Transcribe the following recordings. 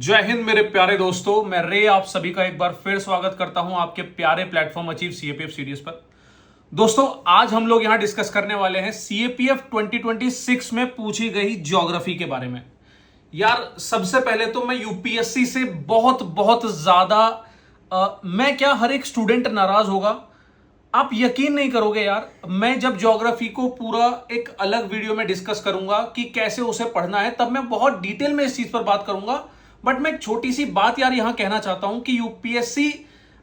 जय हिंद मेरे प्यारे दोस्तों, मैं रे आप सभी का एक बार फिर स्वागत करता हूं आपके प्यारे प्लेटफॉर्म अचीव सीएपीएफ सीरीज पर। दोस्तों, आज हम लोग यहां डिस्कस करने वाले हैं सीएपीएफ 2026 में पूछी गई ज्योग्राफी के बारे में। यार, सबसे पहले तो मैं यूपीएससी से बहुत बहुत ज्यादा मैं क्या हर एक स्टूडेंट नाराज होगा। आप यकीन नहीं करोगे यार, मैं जब ज्योग्राफी को पूरा एक अलग वीडियो में डिस्कस करूंगा कि कैसे उसे पढ़ना है, तब मैं बहुत डिटेल में इस चीज पर बात करूंगा। बट मैं एक छोटी सी बात यार यहां कहना चाहता हूं कि यूपीएससी,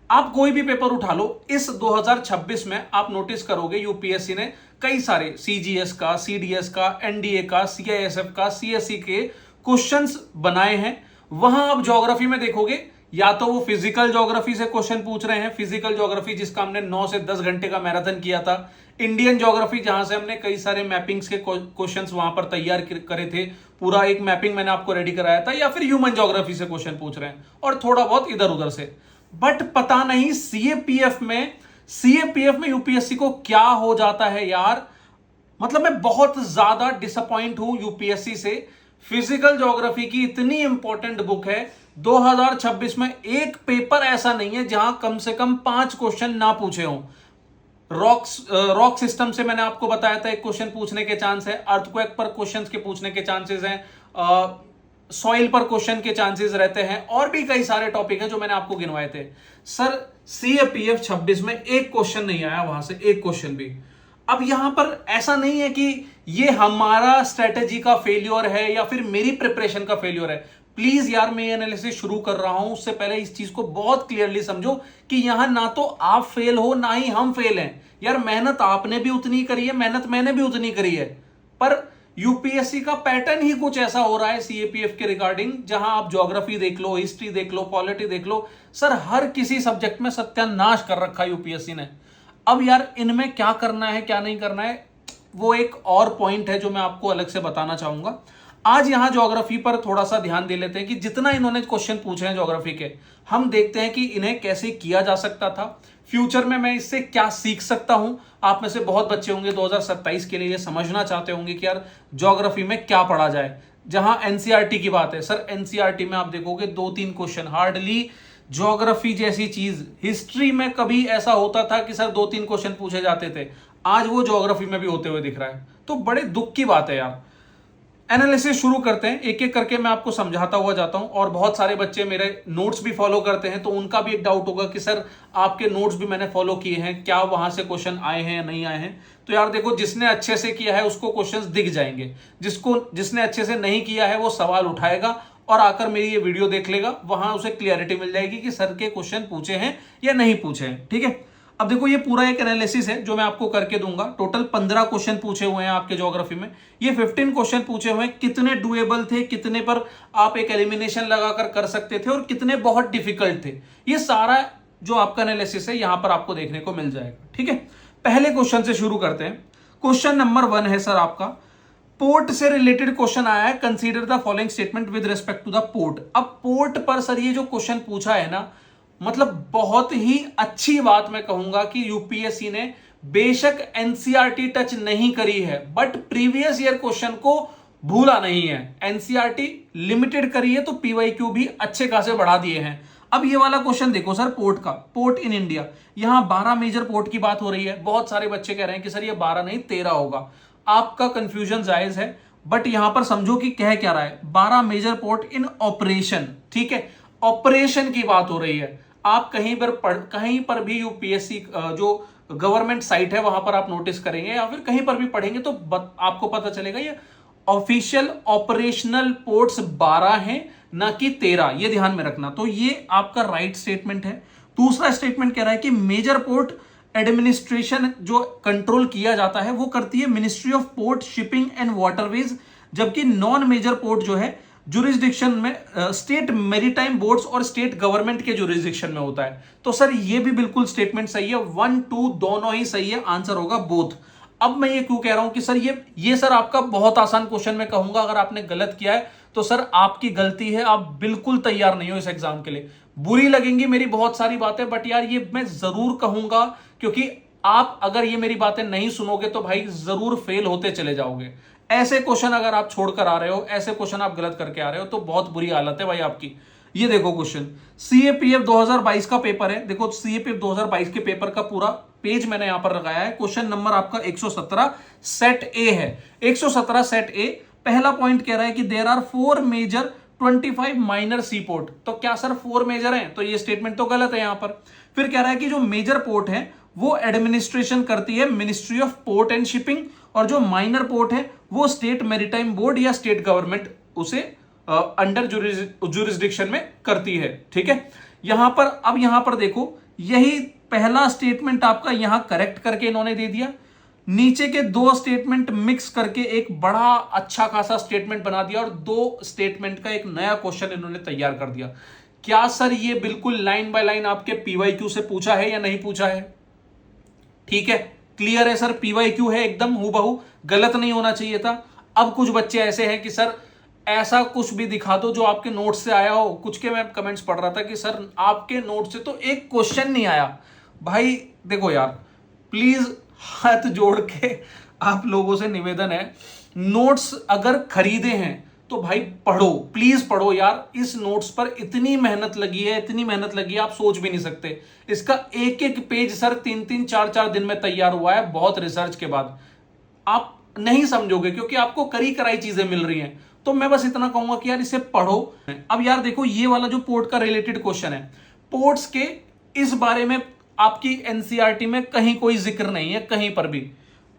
आप कोई भी पेपर उठा लो, इस 2026 में आप नोटिस करोगे यूपीएससी ने कई सारे सीजीएस का, सीडीएस का, एनडीए का, सीआईएसएफ का, सीएससी के क्वेश्चंस बनाए हैं। वहां आप ज्योग्राफी में देखोगे, या तो वो फिजिकल ज्योग्राफी से क्वेश्चन पूछ रहे हैं, फिजिकल ज्योग्राफी जिसका हमने 9 से 10 घंटे का मैराथन किया था, इंडियन ज्योग्राफी जहां से हमने कई सारे मैपिंग्स के क्वेश्चंस वहां पर तैयार करे थे, पूरा एक मैपिंग मैंने आपको रेडी कराया था, या फिर ह्यूमन ज्योग्राफी से क्वेश्चन पूछ रहे हैं और थोड़ा बहुत इधर उधर से। बट पता नहीं सीएपीएफ में यूपीएससी को क्या हो जाता है यार। मतलब मैं बहुत ज्यादा डिसअपॉइंट हूं यूपीएससी से। फिजिकल ज्योग्राफी की इतनी इंपॉर्टेंट बुक है, 2026 में एक पेपर ऐसा नहीं है जहां कम से कम 5 क्वेश्चन ना पूछे हों। रॉक सिस्टम से मैंने आपको बताया था एक क्वेश्चन पूछने के चांस है, अर्थक्वेक पर क्वेश्चंस के पूछने के चांसेस हैं, सॉइल पर क्वेश्चन के चांसेस रहते हैं, और भी कई सारे टॉपिक हैं जो मैंने आपको गिनवाए थे। सर, सीएपीएफ 26 में एक क्वेश्चन नहीं आया वहां से, एक क्वेश्चन भी। अब यहां पर ऐसा नहीं है कि ये हमारा स्ट्रेटेजी का फेल्योर है या फिर मेरी प्रिपरेशन का फेल्योर है। प्लीज यार, मैं एनालिसिस शुरू कर रहा हूं उससे पहले इस चीज को बहुत क्लियरली समझो कि यहां ना तो आप फेल हो ना ही हम फेल हैं। यार, मेहनत आपने भी उतनी करी है, मेहनत मैंने भी उतनी करी है, पर यूपीएससी का पैटर्न ही कुछ ऐसा हो रहा है सीएपीएफ के रिगार्डिंग, जहां आप ज्योग्राफी देख लो, हिस्ट्री देख लो, पॉलिटी देख लो, सर हर किसी सब्जेक्ट में सत्यानाश कर रखा है यूपीएससी ने। अब यार, इनमें क्या करना है क्या नहीं करना है, वो एक और पॉइंट है जो मैं आपको अलग से बताना चाहूंगा। आज यहां ज्योग्राफी पर थोड़ा सा ध्यान दे लेते हैं कि जितना इन्होंने क्वेश्चन पूछे हैं ज्योग्राफी के, हम देखते हैं कि इन्हें कैसे किया जा सकता था, फ्यूचर में मैं इससे क्या सीख सकता हूं। आप में से बहुत बच्चे होंगे 2027 के लिए ये समझना चाहते होंगे कि यार ज्योग्राफी में क्या पढ़ा जाए। जहां एनसीईआरटी की बात है, सर एनसीईआरटी में आप देखोगे 2-3 क्वेश्चन, हार्डली ज्योग्राफी जैसी चीज हिस्ट्री में कभी ऐसा होता था कि सर 2-3 क्वेश्चन पूछे जाते थे, आज वो ज्योग्राफी में भी होते हुए दिख रहा है। तो बड़े दुख की बात है यार। एनालिसिस शुरू करते हैं, एक एक करके मैं आपको समझाता हुआ जाता हूं। और बहुत सारे बच्चे मेरे नोट्स भी फॉलो करते हैं, तो उनका भी एक डाउट होगा कि सर आपके नोट्स भी मैंने फॉलो किए हैं, क्या वहां से क्वेश्चन आए हैं या नहीं आए हैं। तो यार देखो, जिसने अच्छे से किया है उसको क्वेश्चंस दिख जाएंगे, जिसने अच्छे से नहीं किया है वो सवाल उठाएगा और आकर मेरी ये वीडियो देख लेगा, वहां उसे क्लियरिटी मिल जाएगी कि सर के क्वेश्चन पूछे हैं या नहीं पूछे हैं। ठीक है, अब देखो ये पूरा एक एनालिसिस है जो मैं आपको करके दूंगा। टोटल 15 क्वेश्चन पूछे हुए हैं आपके ज्योग्राफी में, ये 15 क्वेश्चन पूछे हुए हैं, कितने डुएबल थे, कितने पर आप एक एलिमिनेशन लगाकर कर सकते थे और कितने बहुत डिफिकल्ट थे, ये सारा जो आपका एनालिसिस है यहां पर आपको देखने को मिल जाएगा। ठीक है, पहले क्वेश्चन से शुरू करते हैं। क्वेश्चन नंबर 1 है सर आपका, पोर्ट से रिलेटेड क्वेश्चन आया है, consider the following statement with respect to the port. अब पोर्ट पर सर ये जो क्वेश्चन पूछा है ना, मतलब बहुत ही अच्छी बात मैं कहूंगा कि यूपीएससी ने बेशक एनसीईआरटी टच नहीं करी है, बट प्रीवियस ईयर क्वेश्चन को भूला नहीं है। एनसीईआरटी लिमिटेड करी है तो पीवाईक्यू भी अच्छे खासे बढ़ा दिए हैं। अब ये वाला क्वेश्चन देखो सर, पोर्ट का, पोर्ट इन इंडिया, यहां 12 मेजर पोर्ट की बात हो रही है। बहुत सारे बच्चे कह रहे हैं कि सर ये 12 नहीं 13 होगा। आपका कंफ्यूजन जायज है, बट यहां पर समझो कि कह क्या रहा है, 12 मेजर पोर्ट इन ऑपरेशन। ठीक है, ऑपरेशन की बात हो रही है। आप कहीं पर भी यूपीएससी जो गवर्नमेंट साइट है वहां पर आप नोटिस करेंगे या फिर कहीं पर भी पढ़ेंगे तो आपको पता चलेगा ये ऑफिशियल ऑपरेशनल पोर्ट्स 12 हैं, ना कि 13। ये ध्यान में रखना। तो ये आपका राइट स्टेटमेंट है। दूसरा स्टेटमेंट कह रहा है कि मेजर पोर्ट एडमिनिस्ट्रेशन जो कंट्रोल किया जाता है वो करती है ministry of port, shipping and waterways, जबकि नॉन मेजर पोर्ट जो है जुरिस्डिक्शन में स्टेट मेरीटाइम बोर्ड्स और स्टेट गवर्नमेंट के जुरिस्डिक्शन में होता है। तो सर ये भी बिल्कुल स्टेटमेंट सही है, 1, 2 दोनों ही सही है, आंसर होगा बोथ। अब मैं ये क्यों कह रहा हूं कि सर ये सर आपका बहुत आसान क्वेश्चन मैं कहूंगा, अगर आपने गलत किया है तो सर आपकी गलती है, आप बिल्कुल तैयार नहीं हो इस एग्जाम के लिए। बुरी लगेंगी मेरी बहुत सारी बातें, बट यार ये मैं जरूर कहूंगा, क्योंकि आप अगर ये मेरी बातें नहीं सुनोगे तो भाई जरूर फेल होते चले जाओगे। ऐसे क्वेश्चन अगर आप छोड़कर आ रहे हो, ऐसे क्वेश्चन आप गलत करके आ रहे हो, तो बहुत बुरी हालत है भाई आपकी। ये देखो क्वेश्चन, सीएपीएफ 2022 का पेपर है। देखो सीएपीएफ 2022 के पेपर का पूरा पेज मैंने यहां पर लगाया है। क्वेश्चन नंबर आपका 117 सेट ए है। 117 सेट ए, पहला पॉइंट कह रहा है कि there are 4 major 25 minor sea port. तो क्या सर 4 मेजर हैं? तो ये स्टेटमेंट तो गलत है यहां पर। फिर कह रहा है कि जो मेजर पोर्ट है वो एडमिनिस्ट्रेशन करती है ministry of port and shipping, और जो माइनर पोर्ट है वो स्टेट मैरीटाइम बोर्ड या स्टेट गवर्नमेंट उसे अंडर जुरिस्डिक्शन में करती है। ठीक है, यहां पर अब यहां पर देखो, यही पहला स्टेटमेंट आपका यहां करेक्ट करके इन्होंने दे दिया, नीचे के 2 स्टेटमेंट मिक्स करके एक बड़ा अच्छा खासा स्टेटमेंट बना दिया, और 2 स्टेटमेंट का एक नया क्वेश्चन इन्होंने तैयार कर दिया। क्या सर ये बिल्कुल लाइन बाय लाइन आपके पीवाईक्यू से पूछा है या नहीं पूछा है? ठीक है, क्लियर है सर, पीवाईक्यू है एकदम हूबहू, गलत नहीं होना चाहिए था। अब कुछ बच्चे ऐसे हैं कि सर ऐसा कुछ भी दिखा दो जो आपके नोट से आया हो। कुछ के मैं कमेंट्स पढ़ रहा था कि सर आपके नोट से तो एक क्वेश्चन नहीं आया। भाई देखो यार, प्लीज हाथ जोड़ के आप लोगों से निवेदन है, नोट्स अगर खरीदे हैं तो भाई पढ़ो, प्लीज पढ़ो यार। इस नोट्स पर इतनी मेहनत लगी है, इतनी मेहनत लगी है, आप सोच भी नहीं सकते। इसका एक एक पेज सर 3-3 4-4 दिन में तैयार हुआ है, बहुत रिसर्च के बाद। आप नहीं समझोगे क्योंकि आपको करी कराई चीजें मिल रही हैं। तो मैं बस इतना कहूंगा कि यार इसे पढ़ो। अब यार देखो, ये वाला जो पोर्ट का रिलेटेड क्वेश्चन है, पोर्ट्स के इस बारे में आपकी एनसीईआरटी में कहीं कोई जिक्र नहीं है, कहीं पर भी।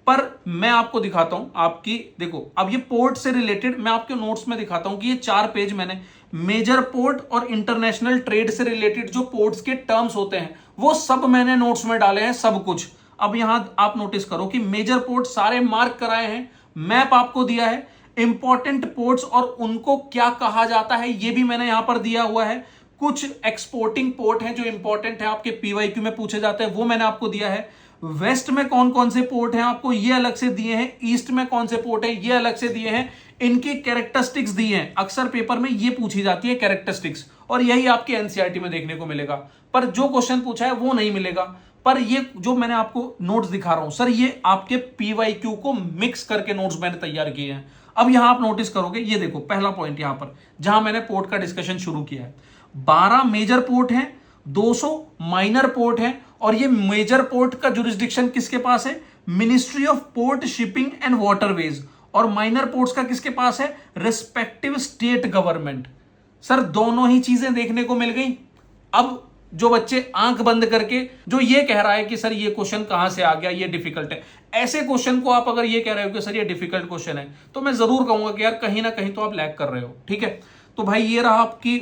पर मैं आपको दिखाता हूं, आपकी देखो, अब ये पोर्ट से रिलेटेड मैं आपके नोट्स में दिखाता हूं कि ये 4 पेज मैंने मेजर पोर्ट और इंटरनेशनल ट्रेड से रिलेटेड जो पोर्ट्स के टर्म्स होते हैं वो सब मैंने नोट्स में डाले हैं, सब कुछ। अब यहां आप नोटिस करो कि मेजर पोर्ट सारे मार्क कराए हैं, मैप आपको दिया है, इंपॉर्टेंट पोर्ट्स और उनको क्या कहा जाता है ये भी मैंने यहां पर दिया हुआ है। कुछ एक्सपोर्टिंग पोर्ट हैं जो इंपॉर्टेंट है, आपके पीवाईक्यू में पूछे जाते हैं, वो मैंने आपको दिया है। वेस्ट में कौन कौन से पोर्ट हैं आपको ये अलग से दिए हैं, ईस्ट में कौन से पोर्ट हैं ये अलग से दिए हैं, इनकी कैरेक्टरिस्टिक्स दिए हैं। अक्सर पेपर में ये पूछी जाती है कैरेक्टरिस्टिक्स, और यही आपके एनसीईआरटी में देखने को मिलेगा। पर जो क्वेश्चन पूछा है वो नहीं मिलेगा। पर ये जो मैंने आपको नोट्स दिखा रहा हूं सर, ये आपके पीवाईक्यू को मिक्स करके नोट्स मैंने तैयार किए हैं। अब यहां आप नोटिस करोगे, ये देखो पहला पॉइंट यहां पर जहां मैंने पोर्ट का डिस्कशन शुरू किया है, 12 मेजर पोर्ट हैं, 200 माइनर पोर्ट हैं, और ये मेजर पोर्ट का जुरिस्डिक्शन किसके पास है? Ministry of port shipping and waterways. और माइनर पोर्ट्स का किसके पास है? Respective state government. सर दोनों ही चीजें देखने को मिल गई। अब जो बच्चे आंख बंद करके जो ये कह रहा है कि सर ये क्वेश्चन कहां से आ गया, ये डिफिकल्ट है, ऐसे क्वेश्चन को आप अगर ये कह रहे हो कि सर ये डिफिकल्ट क्वेश्चन है, तो मैं जरूर कहूंगा कि यार कहीं ना कहीं तो आप लैग कर रहे हो। ठीक है, तो भाई ये रहा आपकी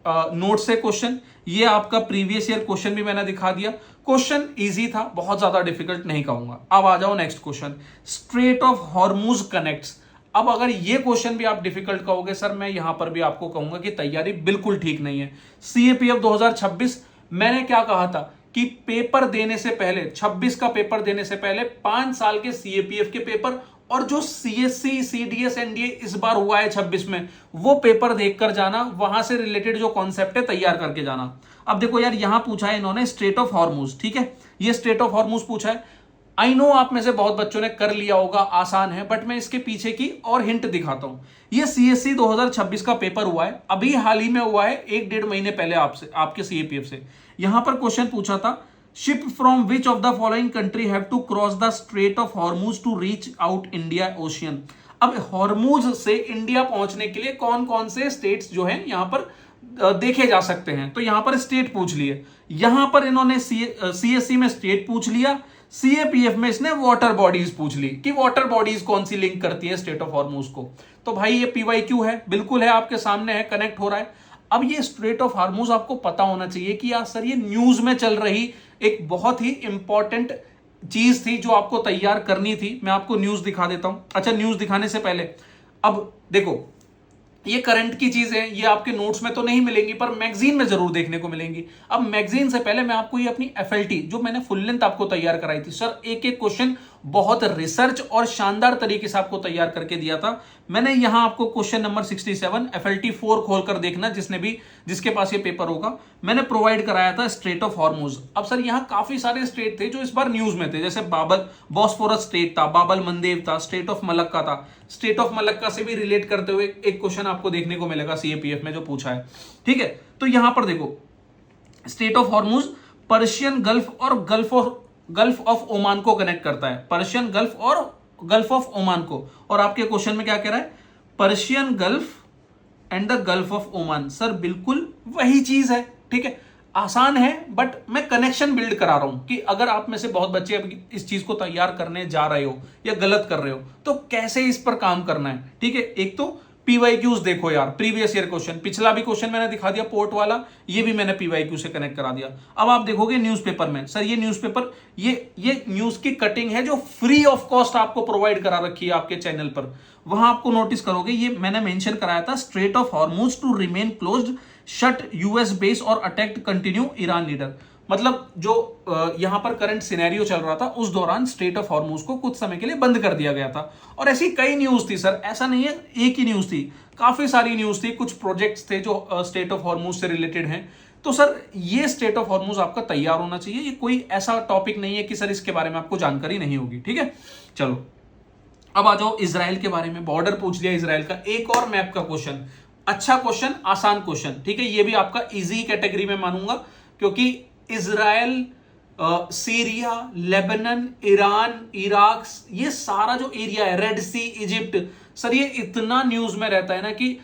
नोट से क्वेश्चन, ये आपका प्रीवियस ईयर क्वेश्चन भी मैंने दिखा दिया। क्वेश्चन इजी था, बहुत ज्यादा डिफिकल्ट नहीं कहूंगा। अब आ जाओ next question, straight of Hormuz connects. अब अगर ये क्वेश्चन भी आप डिफिकल्ट कहोगे सर, मैं यहां पर भी आपको कहूंगा कि तैयारी बिल्कुल ठीक नहीं है। सीएपीएफ 2026, मैंने क्या कहा था कि पेपर देने से पहले, 26 का पेपर देने से पहले 5 साल के सीएपीएफ के पेपर और जो सीएससी सीडीएस एनडीए इस बार हुआ है 26 में, वो पेपर देखकर जाना, वहां से रिलेटेड जो कॉन्सेप्ट है तैयार करके जाना। अब देखो यार, यहां पूछा है इन्होंने स्ट्रेट ऑफ हॉर्मुज। ठीक है, ये स्ट्रेट ऑफ हॉर्मुज पूछा है। आई नो आप में से बहुत बच्चों ने कर लिया होगा, आसान है, बट मैं इसके पीछे की और हिंट दिखाता हूं। ये सीएससी 2026 का पेपर हुआ है, अभी हाल ही में हुआ है, 1-1.5 महीने पहले आपसे, आपके सीएपीएफ से। यहां पर क्वेश्चन पूछा था, ship from which of the following country have to cross the strait of Hormuz to reach out India ocean. अब हॉर्मुज से इंडिया पहुंचने के लिए कौन कौन से स्टेट्स जो हैं यहां पर देखे जा सकते हैं। तो यहां पर स्टेट पूछ लिए, यहां पर इन्होंने सीएससी में स्टेट पूछ लिया, सीएपीएफ में इसने वाटर बॉडीज पूछ ली कि वाटर बॉडीज कौन सी लिंक करती है स्टेट ऑफ हॉर्मुज को। तो भाई ये पीवाईक्यू है, बिल्कुल है, आपके सामने है, कनेक्ट हो रहा है। अब ये स्ट्रेट ऑफ हॉर्मुज आपको पता होना चाहिए कि यार सर ये न्यूज में चल रही एक बहुत ही इंपॉर्टेंट चीज थी जो आपको तैयार करनी थी। मैं आपको न्यूज दिखा देता हूं। अच्छा, न्यूज दिखाने से पहले अब देखो, ये करंट की चीज है, ये आपके नोट्स में तो नहीं मिलेंगी पर मैगजीन में जरूर देखने को मिलेंगी। अब मैगजीन से पहले मैं आपको ये अपनी एफएलटी जो मैंने फुल लेंथ आपको तैयार कराई थी, सर एक एक क्वेश्चन बहुत रिसर्च और शानदार तरीके से आपको तैयार करके दिया था। मैंने यहां आपको क्वेश्चन नंबर 67 FLT 4 खोलकर देखना, जिसके पास ये पेपर होगा, मैंने प्रोवाइड कराया था स्ट्रेट ऑफ हॉर्मुज। अब सर यहां काफी सारे स्टेट थे जो इस बार न्यूज में थे, जैसे बॉस्फोरस स्टेट था, बाबल मंदेव था, स्टेट ऑफ मलक्का था। स्टेट ऑफ मलक्का से भी रिलेट करते हुए एक क्वेश्चन आपको देखने को मिलेगा सीएपीएफ में जो पूछा है। ठीक है, तो यहां पर देखो state of Hormuz Persian gulf और गल्फ ऑफ ओमान को कनेक्ट करता है, पर्शियन गल्फ और गल्फ ऑफ ओमान को। और आपके क्वेश्चन में क्या कह रहा है, Persian gulf and the gulf of Oman. Sir बिल्कुल वही चीज है। ठीक है, आसान है, बट मैं कनेक्शन बिल्ड करा रहा हूं कि अगर आप में से बहुत बच्चे अब इस चीज को तैयार करने जा रहे हो या गलत कर रहे हो तो कैसे इस पर काम करना है। ठीक है, एक तो पीवाईक्यूज देखो यार, प्रीवियस ईयर क्वेश्चन, पिछला भी क्वेश्चन मैंने दिखा दिया पोर्ट वाला, ये भी मैंने पीवाईक्यू से कनेक्ट करा दिया। अब आप देखोगे न्यूज़पेपर में, सर ये न्यूज़पेपर, ये न्यूज की कटिंग है जो फ्री ऑफ कॉस्ट आपको प्रोवाइड करा रखी है आपके चैनल पर। वहां आपको नोटिस करोगे ये मैंने मेंशन कराया था, strait of Hormuz to remain closed, shut US base और अटैक्ड कंटिन्यू ईरान लीडर। मतलब जो यहां पर करंट सिनेरियो चल रहा था उस दौरान स्ट्रेट ऑफ हॉर्मुज को कुछ समय के लिए बंद कर दिया गया था। और ऐसी कई न्यूज थी सर, ऐसा नहीं है एक ही न्यूज थी, काफी सारी न्यूज थी, कुछ प्रोजेक्ट्स थे जो स्टेट ऑफ हॉर्मुज से रिलेटेड हैं। तो सर ये स्टेट ऑफ हॉर्मुज आपका तैयार होना चाहिए, ये कोई ऐसा टॉपिक नहीं है कि सर इसके बारे में आपको जानकारी नहीं होगी। ठीक है, चलो अब आ जाओ इजराइल के बारे में, बॉर्डर पूछ लिया इजराइल का, एक और मैप का क्वेश्चन, अच्छा क्वेश्चन, आसान क्वेश्चन। ठीक है, ये भी आपका इजी कैटेगरी में मानूंगा क्योंकि Israel, Syria, Lebanon, Iran, Iraq, ये सारा जो एरिया है, रेड सी, इजिप्ट, सर ये इतना न्यूज में रहता है ना कि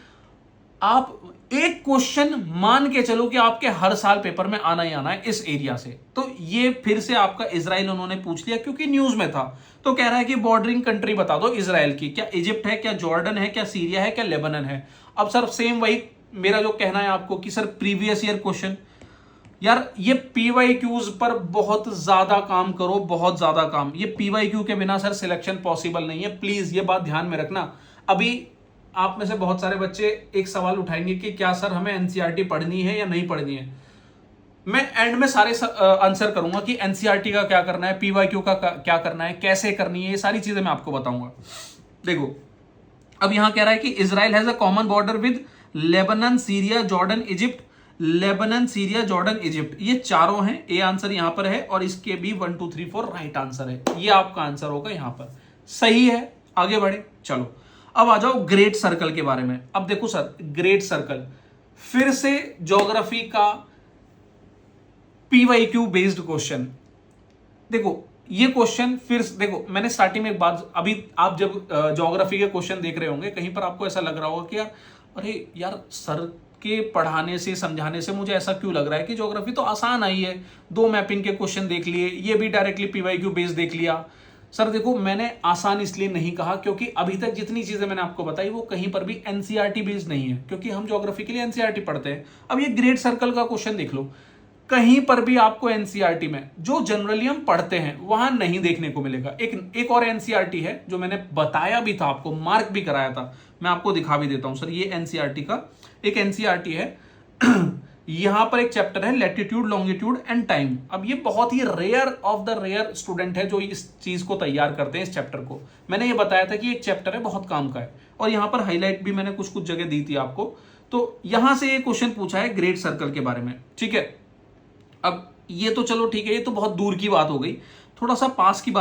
आप एक क्वेश्चन मान के चलो कि आपके हर साल पेपर में आना ही आना है इस एरिया से। तो ये फिर से आपका इजराइल उन्होंने पूछ लिया क्योंकि न्यूज में था। तो कह रहा है कि बॉर्डरिंग कंट्री बता दो इजराइल की, क्या इजिप्ट है, क्या जॉर्डन है, क्या सीरिया है, क्या लेबनान है। अब सर सेम वही मेरा जो कहना है आपको कि सर प्रीवियस ईयर क्वेश्चन, यार ये पीवाईक्यूज पर बहुत ज्यादा काम करो, बहुत ज्यादा काम। ये पीवाईक्यू के बिना सर सिलेक्शन पॉसिबल नहीं है, प्लीज ये बात ध्यान में रखना। अभी आप में से बहुत सारे बच्चे एक सवाल उठाएंगे कि क्या सर हमें एनसीईआरटी पढ़नी है या नहीं पढ़नी है। मैं एंड में सारे आंसर करूंगा कि एनसीईआरटी का क्या करना है, पीवाईक्यू का क्या करना है, कैसे करनी है, ये सारी चीजें मैं आपको बताऊंगा। देखो अब यहां कह रहा है कि Israel has a common border with Lebanon, Syria, Jordan, Egypt. Lebanon, Syria, Jordan, Egypt, ये चारों हैं। ए आंसर यहां पर है और इसके भी 1 2 3 4 राइट आंसर है। ये आपका आंसर होगा यहां पर, सही है। आगे बढ़े, चलो अब आ जाओ ग्रेट सर्कल के बारे में। अब देखो सर ग्रेट सर्कल फिर से ज्योग्राफी का पीवाईक्यू बेस्ड क्वेश्चन। देखो ये क्वेश्चन फिर देखो, मैंने स्टार्टिंग में एक बात, अभी आप जब ज्योग्राफी के क्वेश्चन देख रहे होंगे कहीं पर आपको ऐसा लग रहा होगा कि यार अरे यार सर के पढ़ाने से समझाने से मुझे ऐसा क्यों लग रहा है कि ज्योग्राफी तो आसान आई है, 2 मैपिंग के क्वेश्चन देख लिए, ये भी डायरेक्टली पीवाईक्यू बेस्ड देख लिया। सर देखो मैंने आसान इसलिए नहीं कहा क्योंकि अभी तक जितनी चीजें मैंने आपको बताई वो कहीं पर भी एनसीईआरटी बेस्ड नहीं है, क्योंकि हम ज्योग्राफी के लिए एनसीईआरटी पढ़ते हैं। अब ये ग्रेट सर्कल का क्वेश्चन देख लो, कहीं पर भी आपको एनसीईआरटी में जो जनरली हम पढ़ते हैं वहां नहीं देखने को मिलेगा। एक और एनसीईआरटी है जो मैंने बताया भी था आपको, मार्क भी कराया था, मैं आपको दिखा भी देता हूं। सर ये एनसीईआरटी का एक एनसीईआरटी है यहां पर एक चैप्टर है लैटिट्यूड, लॉन्गिट्यूड एंड टाइम। अब ये बहुत ही rare of the rare student है जो इस चीज को तैयार करते हैं, इस चैप्टर को। मैंने ये बताया था कि एक चैप्टर है बहुत काम का है, और यहां पर हाईलाइट भी मैंने कुछ जगह दी थी आपको। तो यहां से ये क्वेश्चन पूछा है ग्रेट सर्कल के बारे में। ठीक है, अब ये तो चलो ठीक है, ये तो बहुत दूर की बात हो गई। थोड़ा सा पास की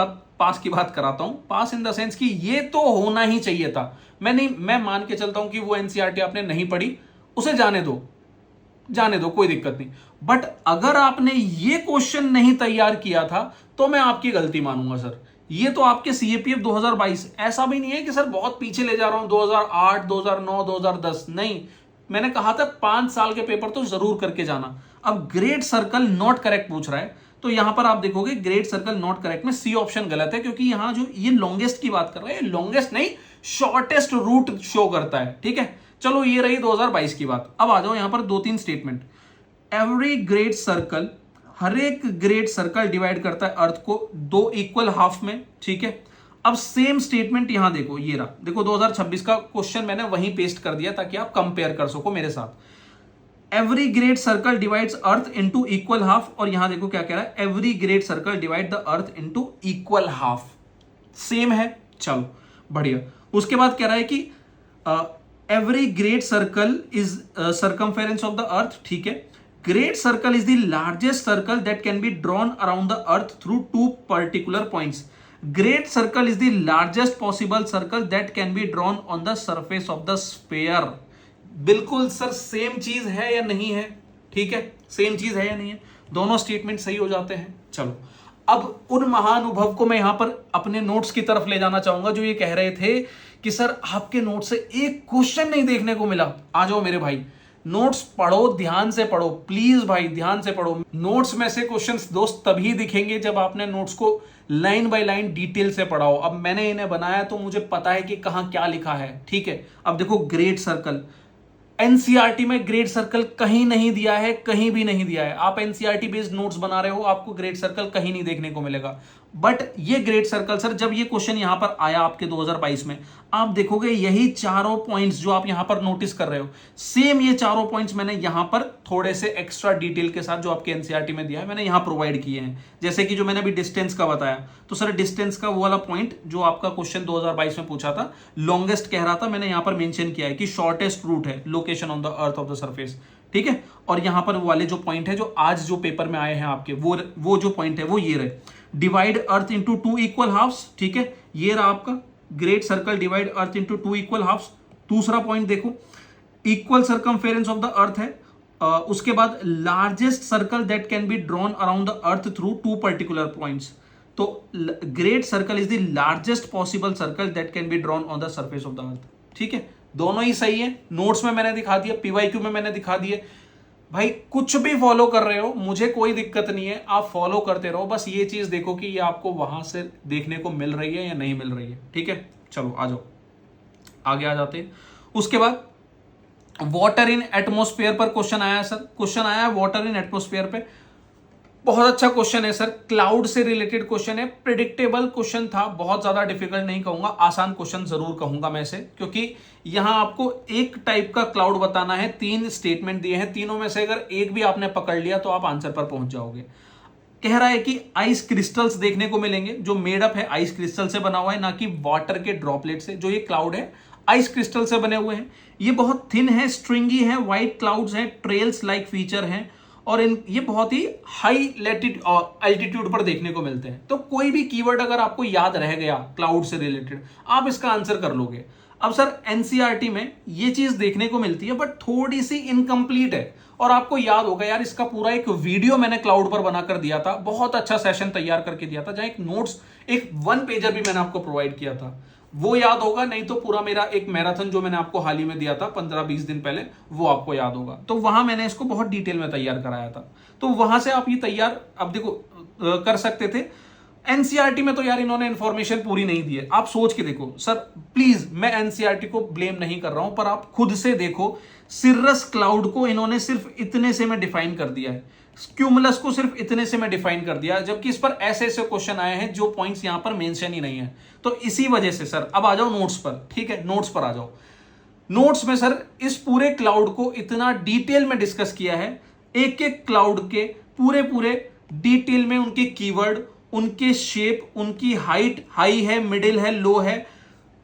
बात कराता हूं। पास इन द सेंस कि ये तो होना ही चाहिए था। मैं मान के चलता हूं कि वो एनसीईआरटी आपने नहीं पढ़ी, उसे जाने दो, कोई दिक्कत नहीं। बट अगर आपने ये क्वेश्चन नहीं तैयार किया था तो मैं आपकी गलती मानूंगा सर। ये तो आपके सीएपीएफ 2022, ऐसा भी नहीं है कि सर बहुत पीछे ले जा रहा हूं, 2008, 2009, 2010, नहीं। मैंने कहा था 5 साल के पेपर तो जरूर करके जाना। अब ग्रेट सर्कल नॉट करेक्ट पूछ रहा है, तो यहां पर आप देखोगे ग्रेट सर्कल नॉट करेक्ट में सी ऑप्शन गलत है, क्योंकि यहां जो ये लॉन्गेस्ट की बात कर रहा है, लॉन्गेस्ट नहीं शॉर्टेस्ट रूट शो करता है। ठीक है, चलो ये रही 2022 की बात। अब आ जाओ यहां पर 2-3 स्टेटमेंट। एवरी ग्रेट सर्कल, हर एक ग्रेट सर्कल डिवाइड करता है अर्थ को 2 इक्वल हाफ में। ठीक है, अब सेम स्टेटमेंट यहां देखो, ये रहा, देखो 2026 का क्वेश्चन मैंने वहीं पेस्ट कर दिया ताकि आप कंपेयर कर सको मेरे साथ। Every great circle divides earth into equal half, और यहां देखो क्या कह रहा है, every great circle divide the earth into equal half. Same है, चलो बढ़िया। उसके बाद कह रहा है कि every great circle is circumference of the earth, ठीक है। Great circle is the largest circle that can be drawn around the earth through two particular points. Great circle is the largest possible circle that can be drawn on the surface of the sphere. बिल्कुल sir same चीज है या नहीं है, ठीक है, same चीज है या नहीं है, दोनों स्टेटमेंट सही हो जाते हैं। चलो अब उन महानुभव को मैं यहां पर अपने नोट्स की तरफ ले जाना चाहूंगा जो ये कह रहे थे कि सर आपके नोट से एक क्वेश्चन नहीं देखने को मिला। आ जाओ मेरे भाई, नोट्स पढ़ो, ध्यान से पढ़ो प्लीज भाई, ध्यान से पढ़ो। नोट्स में से क्वेश्चंस दोस्त तभी दिखेंगे जब आपने नोट्स को लाइन बाय लाइन डिटेल से पढ़ाओ। अब मैंने इन्हें बनाया तो मुझे पता है कि कहां क्या लिखा है, ठीक है। अब देखो ग्रेट सर्कल, एनसीईआरटी में ग्रेट सर्कल कहीं नहीं दिया है, कहीं भी नहीं दिया है। आप एनसीईआरटी बेस्ड नोट्स बना रहे हो, आपको ग्रेट सर्कल कहीं नहीं देखने को मिलेगा। बट ये ग्रेट सर्कल सर, जब ये क्वेश्चन यहां पर आया आपके 2022 में, आप देखोगे यही चारों पॉइंट्स जो आप यहां पर नोटिस कर रहे हो, सेम ये चारों पॉइंट्स मैंने यहां पर थोड़े से एक्स्ट्रा डिटेल के साथ जो आपके एनसीईआरटी में दिया है मैंने यहां प्रोवाइड किए हैं। जैसे कि जो मैंने अभी डिस्टेंस का बताया, तो सर डिस्टेंस का वो वाला पॉइंट जो आपका क्वेश्चन 2022 में पूछा था, लॉन्गेस्ट कह रहा था, मैंने यहां पर मेंशन किया है कि शॉर्टेस्ट रूट है, location on the earth of the surface, ठीक है। और यहां पर वो वाले जो पॉइंट है जो आज जो पेपर में आए हैं आपके, वो जो पॉइंट है वो ये रहे, divide earth into 2 equal halves, ठीक है। ये रहा आपका great circle divide earth into 2 equal halves. दूसरा पॉइंट देखो, equal circumference of the earth है। उसके बाद largest circle that can be drawn around the earth through 2 particular points. तो great circle is the largest possible circle that can be drawn on the surface of the earth, ठीक है। दोनों ही सही है, notes में मैंने दिखा दिया, पीवाईक्यू में मैंने दिखा दिए। भाई कुछ भी फॉलो कर रहे हो, मुझे कोई दिक्कत नहीं है, आप फॉलो करते रहो, बस ये चीज देखो कि ये आपको वहां से देखने को मिल रही है या नहीं मिल रही है, ठीक है। चलो आ जाओ, आगे आ जाते हैं। उसके बाद वाटर इन एटमोस्फेयर पर क्वेश्चन आया सर, क्वेश्चन आया वाटर इन एटमोस्फेयर पे, बहुत अच्छा क्वेश्चन है सर, क्लाउड से रिलेटेड क्वेश्चन है, प्रिडिक्टेबल क्वेश्चन था, बहुत ज्यादा डिफिकल्ट नहीं कहूंगा, आसान क्वेश्चन जरूर कहूंगा मैं इसे, क्योंकि यहां आपको एक टाइप का क्लाउड बताना है, 3 स्टेटमेंट दिए हैं, तीनों में से अगर एक भी आपने पकड़ लिया तो आप आंसर पर पहुंच जाओगे। कह रहा है कि आइस क्रिस्टल्स देखने को मिलेंगे, जो मेडअप है आइस क्रिस्टल से बना हुआ है, ना कि वाटर के ड्रॉपलेट से। जो ये क्लाउड है आइस क्रिस्टल से बने हुए हैं, ये बहुत थिन है, स्ट्रिंगी है, व्हाइट क्लाउड्स हैं, ट्रेल्स लाइक फीचर हैं, और ये बहुत ही हाई एल्टीट्यूड पर देखने को मिलते हैं। तो कोई भी कीवर्ड अगर आपको याद रह गया क्लाउड से रिलेटेड, आप इसका आंसर कर लोगे। अब सर एनसीईआरटी में ये चीज देखने को मिलती है बट थोड़ी सी इनकम्प्लीट है, और आपको याद होगा यार इसका पूरा एक वीडियो मैंने क्लाउड पर बनाकर दिया था, बहुत अच्छा सेशन तैयार करके दिया था, जहां एक नोट्स, एक 1 पेजर भी मैंने आपको प्रोवाइड किया था, वो याद होगा, नहीं तो पूरा मेरा एक मैराथन जो मैंने आपको हाल ही में दिया था 15-20 दिन पहले, वो आपको याद होगा। तो वहां मैंने इसको बहुत डिटेल में तैयार कराया था, तो वहां से आप ये तैयार अब देखो कर सकते थे। एनसीईआरटी में तो यार इन्होंने इंफॉर्मेशन पूरी नहीं दी है, आप सोच के देखो सर, प्लीज मैं एनसीईआरटी को ब्लेम नहीं कर रहा हूं, पर आप खुद से देखो, सिर्रस क्लाउड को इन्होंने सिर्फ इतने से में डिफाइन कर दिया है, क्यूमुलस को सिर्फ इतने से में डिफाइन कर दिया, जबकि इस पर ऐसे ऐसे क्वेश्चन आए हैं जो पॉइंट्स यहां पर मेंशन ही नहीं है। तो इसी वजह से सर, अब आ जाओ नोट्स पर, ठीक है, नोट्स पर आ जाओ। नोट्स में सर इस पूरे क्लाउड को इतना डिटेल में डिस्कस किया है, एक एक क्लाउड के पूरे डिटेल में, उनके कीवर्ड, उनके शेप, उनकी हाइट, हाई है, मिडिल है, लो है,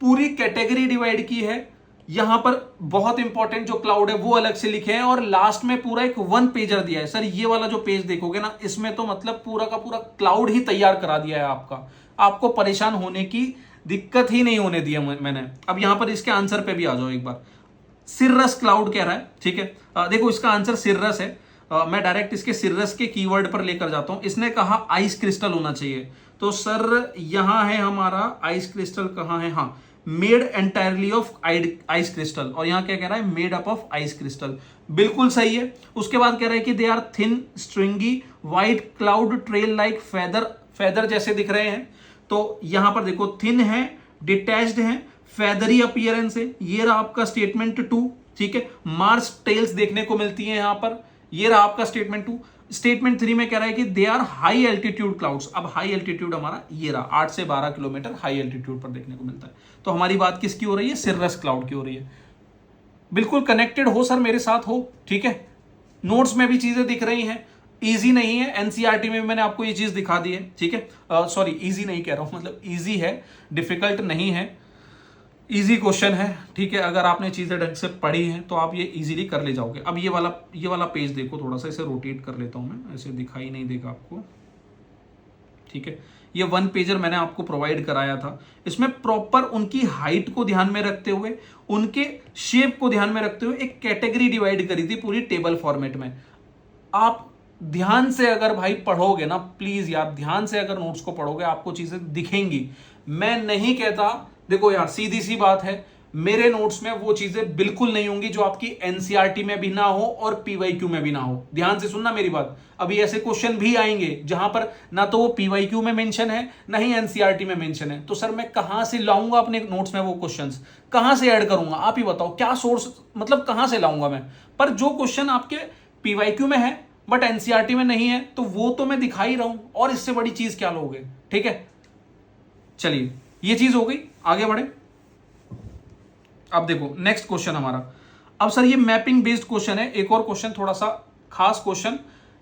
पूरी कैटेगरी डिवाइड की है। यहां पर बहुत इंपॉर्टेंट जो क्लाउड है वो अलग से लिखे हैं, और लास्ट में पूरा एक 1 पेजर दिया है सर। ये वाला जो पेज देखोगे ना, इसमें तो मतलब पूरा का पूरा क्लाउड ही तैयार करा दिया है आपका, आपको परेशान होने की दिक्कत ही नहीं होने दिया मैंने। अब यहां पर इसके आंसर पे भी आ जाओ एक बार। सिर्रस क्लाउड कह रहा है, ठीक है, देखो इसका आंसर सिर्रस है। मैं डायरेक्ट इसके सिर्रस के कीवर्ड पर लेकर जाता हूं। इसने कहा आइस क्रिस्टल होना चाहिए, तो सर यहां है हमारा आइस क्रिस्टल, कहां है, हाँ, made entirely of ice crystal, और यहां क्या कह रहा है, made up of ice crystal, बिल्कुल सही है। उसके बाद कह रहा है कि they are thin stringy white cloud trail like feather जैसे दिख रहे हैं। तो यहां पर देखो थिन है, डिटैच्ड है, फेदरी अपीयरेंस है, ये रहा आपका स्टेटमेंट 2, ठीक है। मार्स टेल्स देखने को मिलती है यहां पर, ये रहा आपका स्टेटमेंट 2। स्टेटमेंट 3 में कह रहा है कि they are high altitude clouds. अब हाई एल्टीट्यूड हमारा ये रहा, 8 से 12 किलोमीटर हाई एल्टीट्यूड पर देखने को मिलता है। तो हमारी बात किसकी हो रही है, सिर्रस क्लाउड की हो रही है। बिल्कुल कनेक्टेड हो सर, मेरे साथ हो, ठीक है। नोट्स में भी चीजें दिख रही हैं, इजी नहीं है, एनसीईआरटी में भी मैंने आपको ये चीज दिखा दी है, ठीक है। सॉरी, इजी नहीं कह रहा हूं, मतलब इजी है, डिफिकल्ट नहीं है, इजी क्वेश्चन है, ठीक है। अगर आपने चीजें ढंग से पढ़ी हैं तो आप ये इजीली कर ले जाओगे। अब ये वाला पेज देखो, थोड़ा सा इसे रोटेट कर लेता हूं मैं, ऐसे दिखाई नहीं देगा आपको, ठीक है। ये 1 पेजर मैंने आपको प्रोवाइड कराया था, इसमें प्रॉपर उनकी हाइट को ध्यान में रखते हुए, उनके शेप को ध्यान में रखते हुए एक कैटेगरी डिवाइड करी थी पूरी टेबल फॉर्मेट में। आप ध्यान से अगर भाई पढ़ोगे ना, प्लीज यार ध्यान से अगर नोट्स को पढ़ोगे आपको चीजें दिखेंगी। मैं नहीं कहता, देखो यार सीधी सी बात है, मेरे नोट्स में वो चीजें बिल्कुल नहीं होंगी जो आपकी एनसीईआरटी में भी ना हो और पीवाईक्यू में भी ना हो। ध्यान से सुनना मेरी बात, अभी ऐसे क्वेश्चन भी आएंगे जहां पर ना तो वो पीवाईक्यू में मेंशन है ना ही एनसीईआरटी में मेंशन है, तो सर मैं कहां से लाऊंगा अपने नोट्स में वो क्वेश्चंस, कहां से ऐड करूंगा? आप ही बताओ, क्या सोर्स, मतलब कहां से लाऊंगा मैं? पर जो क्वेश्चन आपके पीवाईक्यू में है बट एनसीईआरटी में नहीं है, तो वो तो मैं दिखा ही रहा हूं, और इससे बड़ी चीज क्या लोगे? ठीक है, चलिए ये चीज हो गई, आगे बढ़े। अब देखो नेक्स्ट क्वेश्चन हमारा, अब सर ये मैपिंग बेस्ड क्वेश्चन है, एक और क्वेश्चन थोड़ा सा खास क्वेश्चन,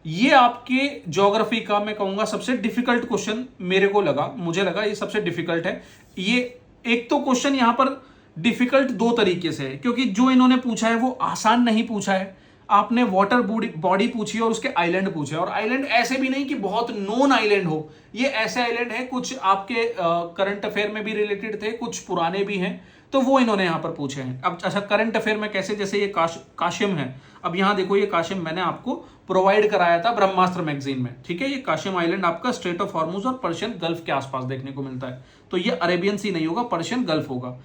ये आपके ज्योग्राफी का मैं कहूंगा सबसे डिफिकल्ट क्वेश्चन मेरे को लगा, मुझे लगा ये सबसे डिफिकल्ट है। ये एक तो क्वेश्चन यहां पर डिफिकल्ट दो तरीके से है, क्योंकि जो इन्होंने पूछा है वो आसान नहीं पूछा है। आपने वाटर बॉडी पूछी और उसके आइलैंड पूछे, और आइलैंड ऐसे भी नहीं कि बहुत नोन आइलैंड हो, ये ऐसे आइलैंड है कुछ आपके करंट अफेयर में भी रिलेटेड थे, कुछ पुराने भी हैं, तो वो इन्होंने यहां पर पूछे हैं। अब अच्छा, करंट अफेयर में कैसे, जैसे ये काशिम है, अब यहां देखो ये काशिम मैंने आपको प्रोवाइड कराया था ब्रह्मास्त्र मैगजीन में, ठीक है। ये काशिम आइलैंड आपका स्ट्रेट ऑफ हॉर्मुज और पर्शियन गल्फ के आसपास देखने को मिलता है, तो ये अरेबियन सी नहीं होगा, पर्शियन गल्फ होगा।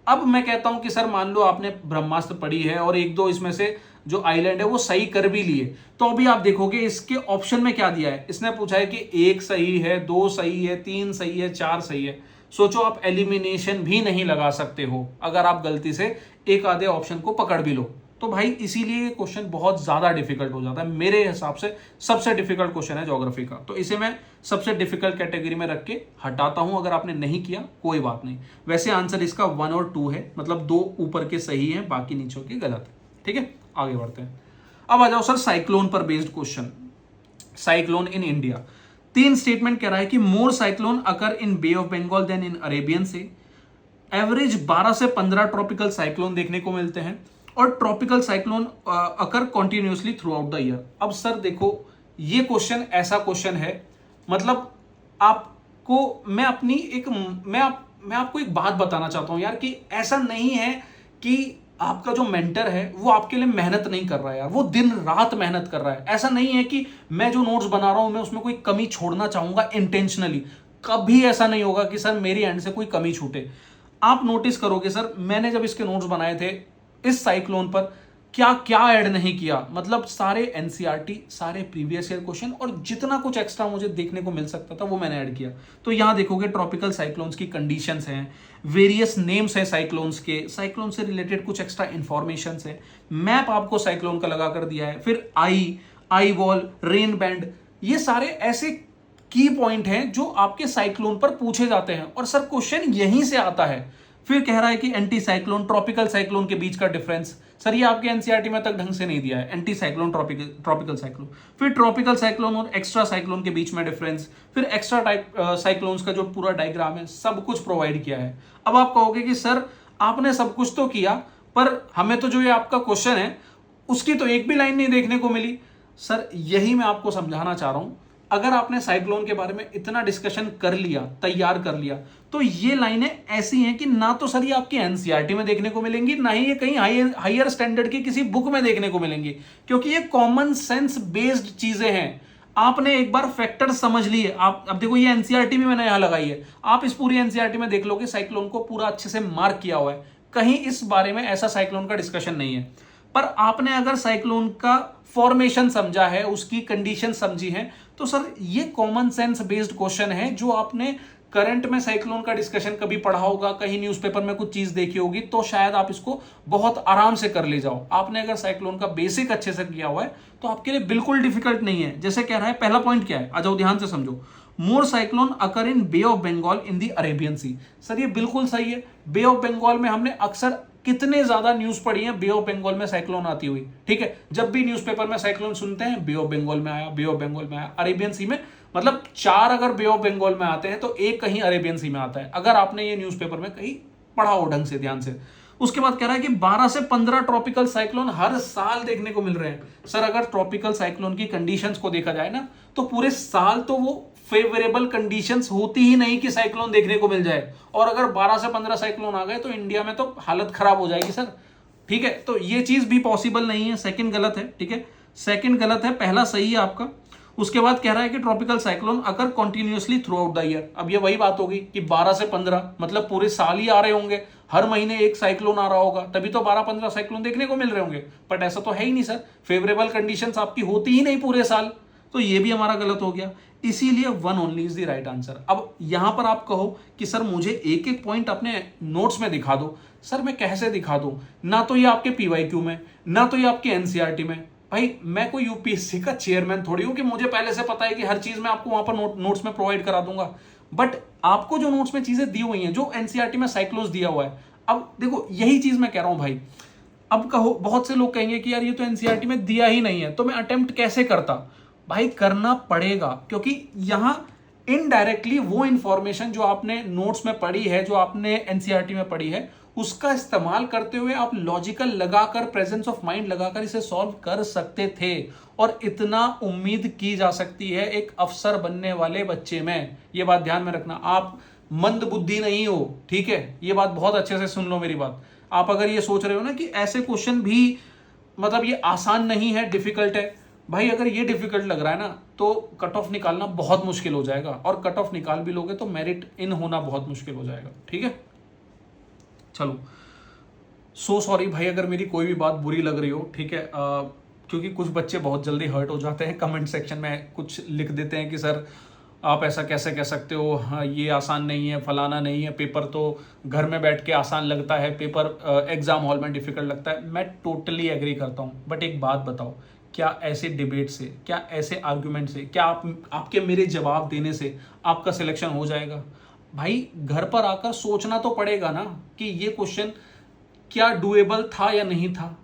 अब मैं कहता हूं कि सर मान लो आपने ब्रह्मास्त्र पढ़ी है और एक दो इसमें से जो आइलैंड है वो सही कर भी लिए, तो अभी आप देखोगे इसके ऑप्शन में क्या दिया है, इसने पूछा है कि 1 सही है, 2 सही है, 3 सही है, 4 सही है। सोचो आप एलिमिनेशन भी नहीं लगा सकते हो अगर आप गलती से एक आधे ऑप्शन को पकड़ भी लो, तो भाई इसीलिए ये क्वेश्चन बहुत ज्यादा डिफिकल्ट हो जाता है। मेरे हिसाब से सबसे डिफिकल्ट क्वेश्चन है ज्योग्राफी का, तो इसे मैं सबसे डिफिकल्ट कैटेगरी में रख के हटाता हूं। अगर आपने नहीं किया कोई बात नहीं, वैसे आंसर इसका 1 और 2 है, मतलब 2 ऊपर के सही है, बाकी नीचे के गलत है, ठीक है। आगे बढ़ते हैं, अब आ जाओ सर साइक्लोन पर based question, cyclone in India. 3 statement कह रहा है कि more cyclone occur in bay of Bengal than in Arabian से, एवरेज 12 से 15 ट्रॉपिकल साइक्लोन देखने को मिलते हैं, और tropical cyclone occur continuously through out the year. अब सर देखो ये क्वेश्चन ऐसा क्वेश्चन है, मतलब आपको मैं अपनी एक मैं आपको एक बात बताना चाहता हूं यार, कि ऐसा नहीं है कि आपका जो मेंटर है वो आपके लिए मेहनत नहीं कर रहा है यार, वो दिन रात मेहनत कर रहा है। ऐसा नहीं है कि मैं जो नोट्स बना रहा हूं मैं उसमें कोई कमी छोड़ना चाहूंगा इंटेंशनली, कभी ऐसा नहीं होगा कि सर मेरी एंड से कोई कमी छूटे। आप नोटिस करोगे सर, मैंने जब इसके नोट्स बनाए थे इस साइक्लोन पर, क्या क्या ऐड नहीं किया, मतलब सारे एनसीईआरटी, सारे प्रीवियस ईयर क्वेश्चन, और जितना कुछ एक्स्ट्रा मुझे देखने को मिल सकता था वो मैंने ऐड किया। तो यहां देखोगे ट्रॉपिकल साइक्लोन्स की कंडीशंस हैं, वेरियस नेम्स हैं साइक्लोन्स के, साइक्लोन से रिलेटेड कुछ एक्स्ट्रा इंफॉर्मेशन है, मैप आपको साइक्लोन का लगा कर दिया है, फिर आई वॉल, रेन बैंड, ये सारे ऐसे की पॉइंट हैं जो आपके साइक्लोन पर पूछे जाते हैं, और सर क्वेश्चन यहीं से आता है। फिर कह रहा है कि एंटी साइक्लोन ट्रॉपिकल साइक्लोन के बीच का डिफरेंस, सर ये आपके एनसीईआरटी में तक ढंग से नहीं दिया है, एंटी साइक्लोन ट्रॉपिकल साइक्लोन, फिर ट्रॉपिकल साइक्लोन और एक्स्ट्रा साइक्लोन के बीच में डिफरेंस, फिर एक्स्ट्रा टाइप साइक्लोन्स का जो पूरा डायग्राम है, सब कुछ प्रोवाइड किया है। अब आप कहोगे कि सर आपने सब कुछ तो किया, पर हमें तो जो ये आपका क्वेश्चन है उसकी तो एक भी लाइन नहीं देखने को मिली। सर यही मैं आपको समझाना चाह रहा हूं, अगर आपने साइक्लोन के बारे में इतना डिस्कशन कर लिया, तैयार कर लिया, तो ये लाइनें ऐसी हैं कि ना तो सर ये आपकी एनसीईआरटी में देखने को मिलेंगी, ना ही ये कहीं हायर स्टैंडर्ड की किसी बुक में देखने को मिलेंगी, क्योंकि ये कॉमन सेंस बेस्ड चीजें हैं। आपने एक बार फैक्टर समझ लिए, आप अब देखो ये एनसीईआरटी भी मैंने यहां लगाई है, आप इस पूरी एनसीईआरटी में देख लो कि साइक्लोन को पूरा अच्छे से मार्क किया हुआ है, कहीं इस बारे में ऐसा साइक्लोन का डिस्कशन नहीं है। पर आपने अगर साइक्लोन का फॉर्मेशन समझा है, उसकी कंडीशन समझी है, तो सर ये कॉमन सेंस बेस्ड क्वेश्चन है, जो आपने करंट में साइक्लोन का डिस्कशन कभी पढ़ा होगा, कहीं न्यूज़पेपर में कुछ चीज देखी होगी, तो शायद आप इसको बहुत आराम से कर ले जाओ। आपने अगर साइक्लोन का बेसिक अच्छे से किया हुआ है तो आपके लिए बिल्कुल डिफिकल्ट नहीं है। जैसे कह रहा है, पहला पॉइंट क्या है, आ जाओ ध्यान से समझो, more cyclone occur in bay of Bengal in the Arabian sea. Sir ये बिल्कुल सही है, बे ऑफ बंगाल में हमने अक्सर कितने ज्यादा न्यूज पढ़ी है बे ऑफ बंगाल में साइक्लोन आती हुई, ठीक है। जब भी न्यूज़पेपर में साइक्लोन सुनते हैं, बे ऑफ बंगाल में आया, बे ऑफ बंगाल में आया, अरेबियन सी में, मतलब 4 अगर बे ऑफ बंगाल में आते हैं तो एक कहीं अरेबियन सी में आता है, अगर आपने ये न्यूज़पेपर में कहीं पढ़ा हो ढंग से, ध्यान से। उसके बाद कह रहा है कि 12 से 15 ट्रॉपिकल साइक्लोन हर साल देखने को मिल रहे हैं। सर अगर ट्रॉपिकल साइक्लोन की कंडीशंस को देखा जाए ना, तो पूरे साल तो वो फेवरेबल कंडीशंस होती ही नहीं कि साइक्लोन देखने को मिल जाए, और अगर 12 से 15 साइक्लोन आ गए तो इंडिया में तो हालत खराब हो जाएगी सर, ठीक है। तो ये चीज भी पॉसिबल नहीं है, सेकंड गलत है, ठीक है, सेकंड गलत है, पहला सही है आपका। उसके बाद कह रहा है कि ट्रॉपिकल साइक्लोन अगर continuously through out the year. अब ये वही बात होगी कि 12 से 15 मतलब पूरे साल ही आ रहे होंगे, हर महीने एक साइक्लोन आ रहा होगा, तभी तो 12-15 साइक्लोन देखने को मिल रहे होंगे, बट ऐसा तो है ही नहीं सर, फेवरेबल कंडीशंस आपकी होती ही नहीं पूरे साल, तो ये भी हमारा गलत हो गया। इसीलिए 1 only is the right answer. अब यहां पर आप कहो कि सर मुझे एक एक पॉइंट अपने नोट्स में दिखा दो, सर मैं कैसे दिखा दूं, ना तो ये आपके पीवाईक्यू में, ना तो ये आपके एनसीईआरटी में। भाई मैं कोई यूपीएससी का चेयरमैन थोड़ी हूं कि मुझे पहले से पता है कि हर चीज मैं आपको वहां पर नोट्स में प्रोवाइड करा दूंगा, बट आपको जो नोट्स में चीजें दी हुई हैं, जो एनसीईआरटी में साइक्लोन्स दिया हुआ है, अब देखो यही चीज मैं कह रहा हूं भाई। अब कहो, बहुत से लोग कहेंगे कि यार ये तो एनसीईआरटी में दिया ही नहीं है, तो मैं अटेम्प्ट कैसे करता। भाई करना पड़ेगा, क्योंकि यहां इनडायरेक्टली वो इंफॉर्मेशन जो आपने नोट्स में पढ़ी है, जो आपने एनसीईआरटी में पढ़ी है, उसका इस्तेमाल करते हुए आप लॉजिकल लगाकर, प्रेजेंस ऑफ माइंड लगाकर इसे सॉल्व कर सकते थे, और इतना उम्मीद की जा सकती है एक अफसर बनने वाले बच्चे में। ये बात ध्यान में रखना, आप मंद बुद्धि नहीं हो, ठीक है, ये बात बहुत अच्छे से सुन लो मेरी बात। आप अगर ये सोच रहे हो ना कि ऐसे क्वेश्चन भी मतलब ये आसान नहीं है, डिफिकल्ट है, भाई अगर ये डिफिकल्ट लग रहा है ना, तो कट ऑफ निकालना बहुत मुश्किल हो जाएगा, और कट ऑफ निकाल भी लोगे तो मेरिट इन होना बहुत मुश्किल हो जाएगा, ठीक है। चलो, सो सॉरी भाई अगर मेरी कोई भी बात बुरी लग रही हो, ठीक है, क्योंकि कुछ बच्चे बहुत जल्दी हर्ट हो जाते हैं, कमेंट सेक्शन में कुछ लिख देते हैं कि सर आप ऐसा कैसे कह सकते हो, हाँ ये आसान नहीं है, फलाना नहीं है, पेपर तो घर में बैठ के आसान लगता है, पेपर एग्जाम हॉल में डिफिकल्ट लगता है। मैं टोटली एग्री करता हूँ, बट एक बात बताओ, क्या ऐसे डिबेट से, क्या ऐसे आर्ग्यूमेंट से, क्या आपके मेरे जवाब देने से आपका सिलेक्शन हो जाएगा? भाई घर पर आकर सोचना तो पड़ेगा ना कि ये क्वेश्चन क्या डुएबल था या नहीं था,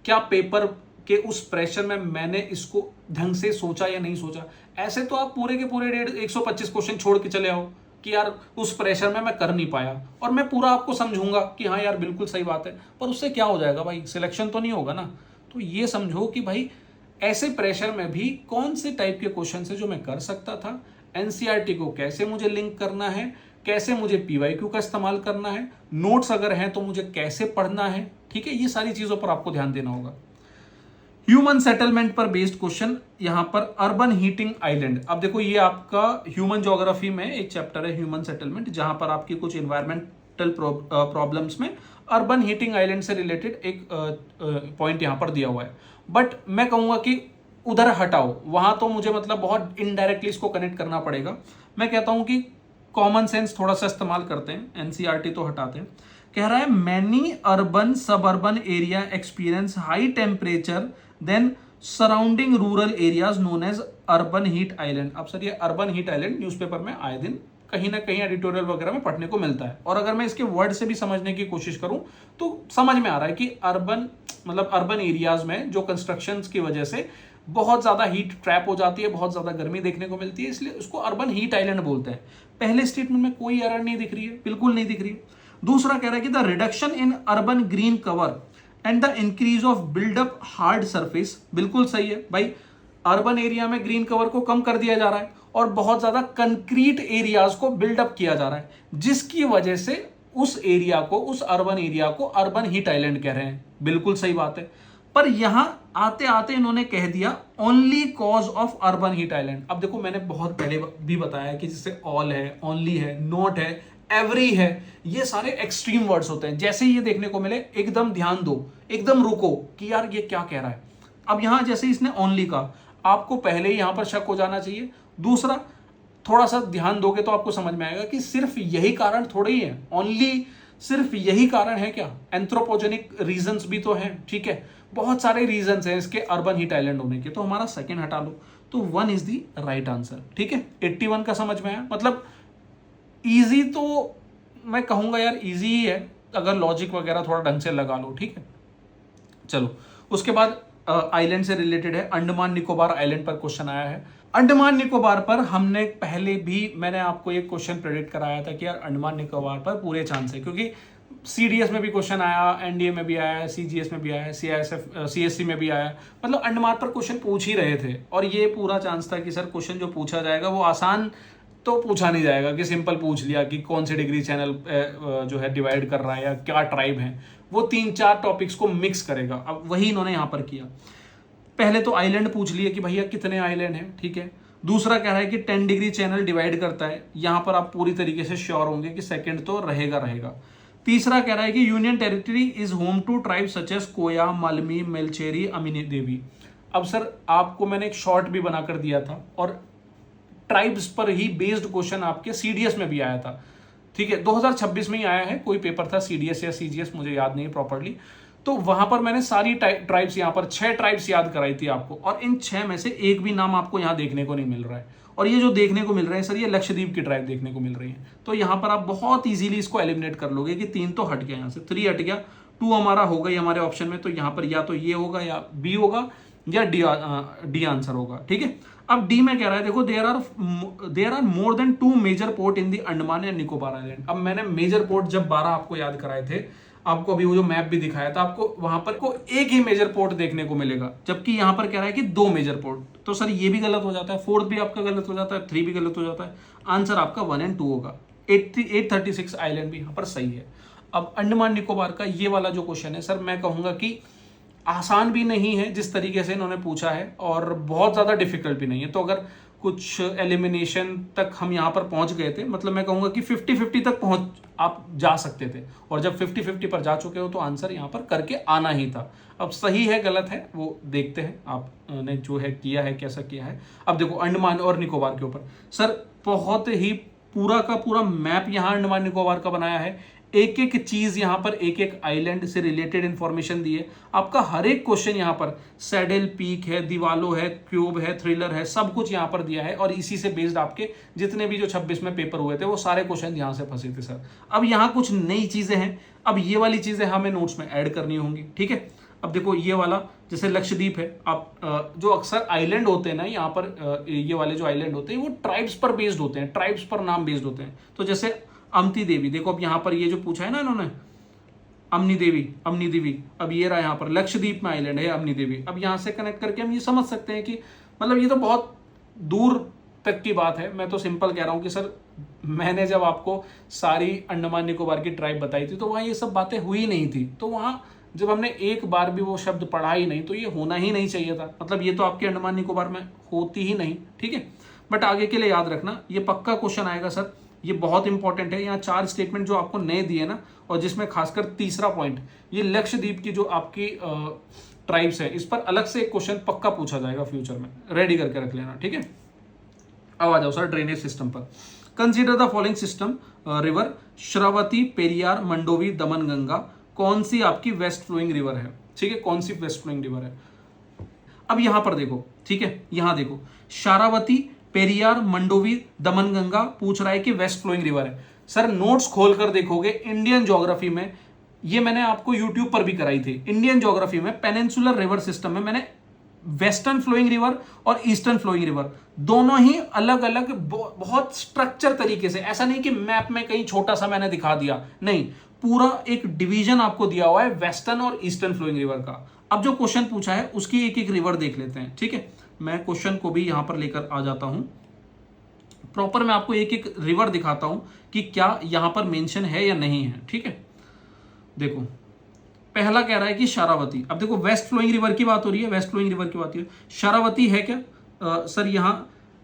क्या पेपर के उस प्रेशर में मैंने इसको ढंग से सोचा या नहीं सोचा। ऐसे तो आप पूरे के पूरे 125 क्वेश्चन छोड़ के चले आओ कि यार उस प्रेशर में मैं कर नहीं पाया, और मैं पूरा आपको समझूंगा कि हाँ यार बिल्कुल सही बात है, पर उससे क्या हो जाएगा भाई, सिलेक्शन तो नहीं होगा ना। तो ये समझो कि भाई ऐसे प्रेशर में भी कौन से टाइप के क्वेश्चन है जो मैं कर सकता था, एनसीईआरटी को कैसे मुझे लिंक करना है, कैसे मुझे पीवाईक्यू का इस्तेमाल करना है, नोट्स अगर हैं तो मुझे कैसे पढ़ना है, ठीक है, ये सारी चीजों पर आपको ध्यान देना होगा। ह्यूमन सेटलमेंट पर बेस्ड क्वेश्चन, यहां पर अर्बन हीटिंग आइलैंड। अब देखो ये आपका ह्यूमन ज्योग्राफी में एक चैप्टर है ह्यूमन सेटलमेंट, जहां पर आपकी कुछ इन्वायरमेंटल प्रॉब्लम्स में अर्बन हीटिंग आइलैंड से रिलेटेड एक पॉइंट यहां पर दिया हुआ है, बट मैं कहूंगा कि उधर हटाओ, वहां तो मुझे मतलब बहुत इनडायरेक्टली इसको कनेक्ट करना पड़ेगा। मैं कहता हूं कि कॉमन सेंस थोड़ा सा इस्तेमाल करते हैं, एनसीईआरटी तो हटाते हैं। कह रहा है many urban suburban area experience high temperature than surrounding rural areas known as urban heat island. अब सर ये अर्बन हीट आइलैंड न्यूज़पेपर में आए दिन कहीं ना कहीं एडिटोरियल वगैरह में पढ़ने को मिलता है, और अगर मैं इसके वर्ड से भी समझने की कोशिश करूं तो समझ में आ रहा है कि अर्बन मतलब अर्बन एरियाज में जो कंस्ट्रक्शन की वजह से बहुत ज्यादा हीट ट्रैप हो जाती है, बहुत ज्यादा गर्मी देखने को मिलती है, इसलिए उसको अर्बन हीट आइलैंड बोलते हैं। पहले स्टेटमेंट में कोई एरर नहीं दिख रही है, बिल्कुल नहीं दिख रही है। दूसरा कह रहा है कि the reduction in urban green cover and the increase of buildup hard surface, बिल्कुल सही है भाई, अर्बन एरिया में ग्रीन कवर को कम कर दिया जा रहा है और बहुत ज्यादा कंक्रीट एरियाज को बिल्डअप किया जा रहा है, जिसकी वजह से उस एरिया को, उस अर्बन एरिया को अर्बन हीट आइलैंड कह रहे हैं, बिल्कुल सही बात है। पर यहां आते आते इन्होंने कह दिया only cause of urban heat island. अब देखो मैंने बहुत पहले भी बताया कि जैसे ऑल है, ओनली है, नॉट है, एवरी है, ये सारे एक्सट्रीम वर्ड्स होते हैं। जैसे ही ये देखने को मिले एकदम ध्यान दो, एकदम रुको कि यार ये क्या कह रहा है। अब यहां जैसे इसने ओनली कहा, आपको पहले ही यहां पर शक हो जाना चाहिए। दूसरा, थोड़ा सा ध्यान दोगे तो आपको समझ में आएगा कि सिर्फ यही कारण थोड़े ही है, ओनली सिर्फ यही कारण है क्या, एंथ्रोपोजेनिक रीजंस भी तो हैं, ठीक है, बहुत सारे रीजंस हैं इसके अर्बन हीट आइलैंड होने के। तो हमारा सेकंड हटा लो, तो 1 इज द राइट आंसर, ठीक है। 81 का समझ में आया, मतलब इजी तो मैं कहूंगा यार इजी ही है, अगर लॉजिक वगैरह थोड़ा ढंग से लगा लो, ठीक है। चलो, उसके बाद आइलैंड से रिलेटेड है, अंडमान निकोबार आइलैंड पर क्वेश्चन आया है। अंडमान निकोबार पर हमने पहले भी मैंने आपको एक क्वेश्चन प्रेडिक्ट कराया था कि यार अंडमान निकोबार पर पूरे चांस है, क्योंकि सीडीएस में भी क्वेश्चन आया, एनडीए में भी आया, सीजीएस में भी आया, सीएससी में भी आया, मतलब अंडमान पर क्वेश्चन पूछ ही रहे थे। और ये पूरा चांस था कि सर क्वेश्चन जो पूछा जाएगा वो आसान तो पूछा नहीं जाएगा कि सिंपल पूछ लिया कि कौन से डिग्री चैनल जो है डिवाइड कर रहा है या क्या ट्राइब है, वो 3-4 टॉपिक्स को मिक्स करेगा। अब वही इन्होंने यहां पर किया। पहले तो आइलैंड पूछ लिए कि भैया कितने आइलैंड हैं, ठीक है। दूसरा कह रहा है कि 10 डिग्री चैनल डिवाइड करता है, यहां पर आप पूरी तरीके से श्योर होंगे कि सेकंड तो रहेगा। तीसरा कह रहा है कि union territory is home to tribe such as Koya, Malmi, Melacheri, Aminidivi. अब सर आपको मैंने एक शॉर्ट भी बनाकर दिया था और ट्राइब्स पर ही बेस्ड क्वेश्चन आपके सीडीएस में भी आया था, ठीक है। 2026 में ही आया है, कोई पेपर था सीडीएस या सीजीएस, मुझे याद नहीं प्रॉपर्ली। तो वहां पर मैंने सारी ट्राइब्स यहां पर 6 ट्राइब्स याद कराई थी आपको, और इन 6 में से एक भी नाम आपको यहां देखने को नहीं मिल रहा है। और ये जो देखने को मिल रहे हैं सर, ये लक्षद्वीप की ट्राइब देखने को मिल रही है। तो यहां पर आप बहुत इजीली इसको एलिमिनेट कर लोगे कि 3 तो हट गया, यहां से 3 हट गया, 2 हमारा होगा ही हमारे ऑप्शन में। तो यहां पर या तो ये होगा या बी होगा या डी आंसर होगा, ठीक है। अब डी में कह रहा है, देखो there are more than 2 major port in the Andaman and Nicobar island. अब मैंने मेजर पोर्ट जब 12 आपको याद कराए थे, आपको अभी वो जो मैप भी दिखाया था, आपको वहां पर को एक ही मेजर पोर्ट देखने को मिलेगा, जबकि यहां पर कह रहा है कि 2 मेजर पोर्ट। तो सर ये भी गलत हो जाता है, 4th भी आपका गलत हो जाता है, 3 भी गलत हो जाता है। आंसर आपका 1 और 2 होगा। 836 आइलैंड भी यहां पर सही है। अब अंडमान निकोबार का ये वाला जो क्वेश्चन है सर, मैं कहूंगा कि आसान भी नहीं है जिस तरीके से इन्होंने पूछा है, और बहुत ज्यादा डिफिकल्ट भी नहीं है। तो अगर कुछ एलिमिनेशन तक हम यहां पर पहुंच गए थे, मतलब मैं कहूंगा कि 50-50 तक पहुंच आप जा सकते थे, और जब 50-50 पर जा चुके हो तो आंसर यहां पर करके आना ही था। अब सही है गलत है वो देखते हैं आपने जो है किया है, कैसा किया है। अब देखो अंडमान और निकोबार के ऊपर सर बहुत ही पूरा का पूरा मैप यहां अंडमान निकोबार का बनाया है। एक एक चीज यहां पर एक एक आइलैंड से रिलेटेड इंफॉर्मेशन दी है। आपका हर एक क्वेश्चन यहां पर सैडल पीक है, दिवालो है, क्यूब है, थ्रिलर है, सब कुछ यहां पर दिया है। और इसी से बेस्ड आपके जितने भी जो 26 में पेपर हुए थे वो सारे क्वेश्चन यहां से फंसे थे सर। अब यहां कुछ नई चीजें हैं, अब ये वाली चीजें हमें नोट्स में ऐड करनी होंगी, ठीक है। अब देखो ये वाला जैसे लक्षद्वीप है, आप जो अक्सर आइलैंड होते हैं ना यहाँ पर, ये वाले जो आइलैंड होते हैं वो ट्राइब्स पर बेस्ड होते हैं, ट्राइब्स पर नाम बेस्ड होते हैं। तो जैसे अमती देवी, देखो अब यहाँ पर ये जो पूछा है ना इन्होंने, अमनी देवी, अब ये रहा यहाँ पर लक्षद्वीप में आइलैंड है अमनी देवी। अब यहाँ से कनेक्ट करके हम ये समझ सकते हैं कि मतलब ये तो बहुत दूर तक की बात है। मैं तो सिंपल कह रहा हूँ कि सर मैंने जब आपको सारी अंडमान निकोबार की ट्राइब बताई थी तो वहाँ ये सब बातें हुई नहीं थी। तो वहाँ जब हमने एक बार भी वो शब्द पढ़ा ही नहीं तो ये होना ही नहीं चाहिए था, मतलब ये तो आपके अंडमान निकोबार में होती ही नहीं, ठीक है। बट आगे के लिए याद रखना, ये पक्का क्वेश्चन आएगा सर, ये बहुत इंपॉर्टेंट है। यहाँ 4 स्टेटमेंट जो आपको नए दिए ना, और जिसमें खासकर तीसरा पॉइंट, ये लक्षद्वीप की जो आपकी ट्राइब्स है, इस पर अलग से एक क्वेश्चन पक्का पूछा जाएगा फ्यूचर में, रेडी करके रख लेना, ठीक है। अब आ जाओ सर ड्रेनेज सिस्टम पर। Consider the following system river, Sharavati, Periyar, Mandovi, Daman, Ganga. कौन सी आपकी वेस्ट फ्लोइंग रिवर है, ठीक है, कौन सी वेस्ट फ्लोइंग रिवर है। अब यहां पर देखो, ठीक है, यहां देखो शारावती, पेरियार, मंडोवी, दमन, गंगा पूछ रहा है कि वेस्ट फ्लोइंग रिवर है। सर नोट्स खोलकर देखोगे इंडियन ज्योग्राफी में, ये मैंने आपको यूट्यूब पर भी कराई थी, इंडियन ज्योग्राफी में पेनिनसुलर रिवर सिस्टम में मैंने वेस्टर्न फ्लोइंग रिवर और ईस्टर्न फ्लोइंग रिवर दोनों ही अलग अलग बहुत स्ट्रक्चर तरीके से, ऐसा नहीं कि मैप में कहीं छोटा सा मैंने दिखा दिया, नहीं, पूरा एक डिवीजन आपको दिया हुआ है वेस्टर्न और ईस्टर्न फ्लोइंग रिवर का। अब जो क्वेश्चन पूछा है उसकी एक एक रिवर देख लेते हैं, ठीक है। मैं क्वेश्चन को भी यहां पर लेकर आ जाता हूं, प्रॉपर मैं आपको एक एक रिवर दिखाता हूं कि क्या यहां पर मेंशन है या नहीं है, ठीक है। देखो पहला कह रहा है कि शारावती। अब देखो वेस्ट फ्लोइंग रिवर की बात हो रही है, वेस्ट फ्लोइंग रिवर की बात हो रही है, शारावती है क्या सर, यहां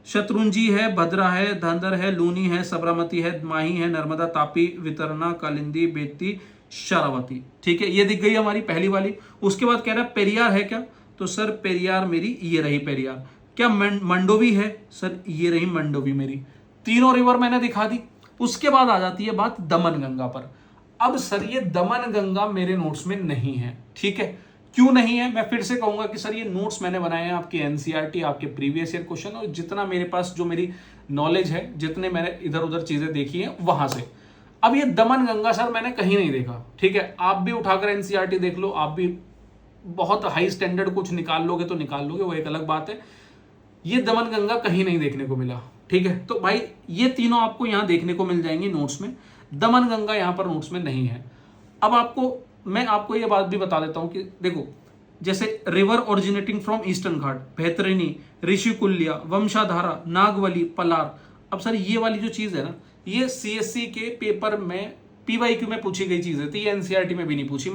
शत्रुंजी है, भद्रा है, धंधर है, लूनी है, सबरामती है, माही है, नर्मदा, तापी, वितरना, कालिंदी, बेती, शारावती, ठीक है, ये दिख गई हमारी पहली वाली। उसके बाद कह रहा है पेरियार है क्या, तो सर पेरियार मेरी ये रही पेरियार। क्या मंडोवी है, सर ये रही मंडोवी मेरी। तीनों रिवर मैंने दिखा दी। उसके बाद आ जाती है बात दमन गंगा पर। अब सर ये दमन गंगा मेरे नोट्स में नहीं है, ठीक है। क्यों नहीं है, मैं फिर से कहूंगा कि सर ये नोट्स मैंने बनाए हैं आपके एनसीईआरटी, आपके प्रीवियस ईयर क्वेश्चन, और जितना मेरे पास जो मेरी नॉलेज है, जितने मैंने इधर उधर चीजें देखी हैं वहां से। अब ये दमन गंगा सर मैंने कहीं नहीं देखा, ठीक है, आप भी उठाकर एनसीईआरटी देख लो, आप भी बहुत हाई स्टैंडर्ड कुछ निकाल लोगे तो निकाल लोगे, वो एक अलग बात है। ये दमन गंगा कहीं नहीं देखने को मिला, ठीक है। तो भाई ये तीनों आपको यहां देखने को मिल जाएंगे नोट्स में, दमन गंगा यहां पर नोट्स में नहीं है। अब मैं आपको ये बात भी बता देता हूं कि देखो, जैसे रिवर ओरिजिनेटिंग फ्रॉम ईस्टर्न घाट, भैतरनी, ऋषिकुल्या, वंशाधारा, नागवली, पलार। अब सर ये वाली जो चीज है ना, ये सीएससी के पेपर में पीवाईक्यू में पूछी गई चीज है, तो ये एनसीईआरटी में भी नहीं पूछी।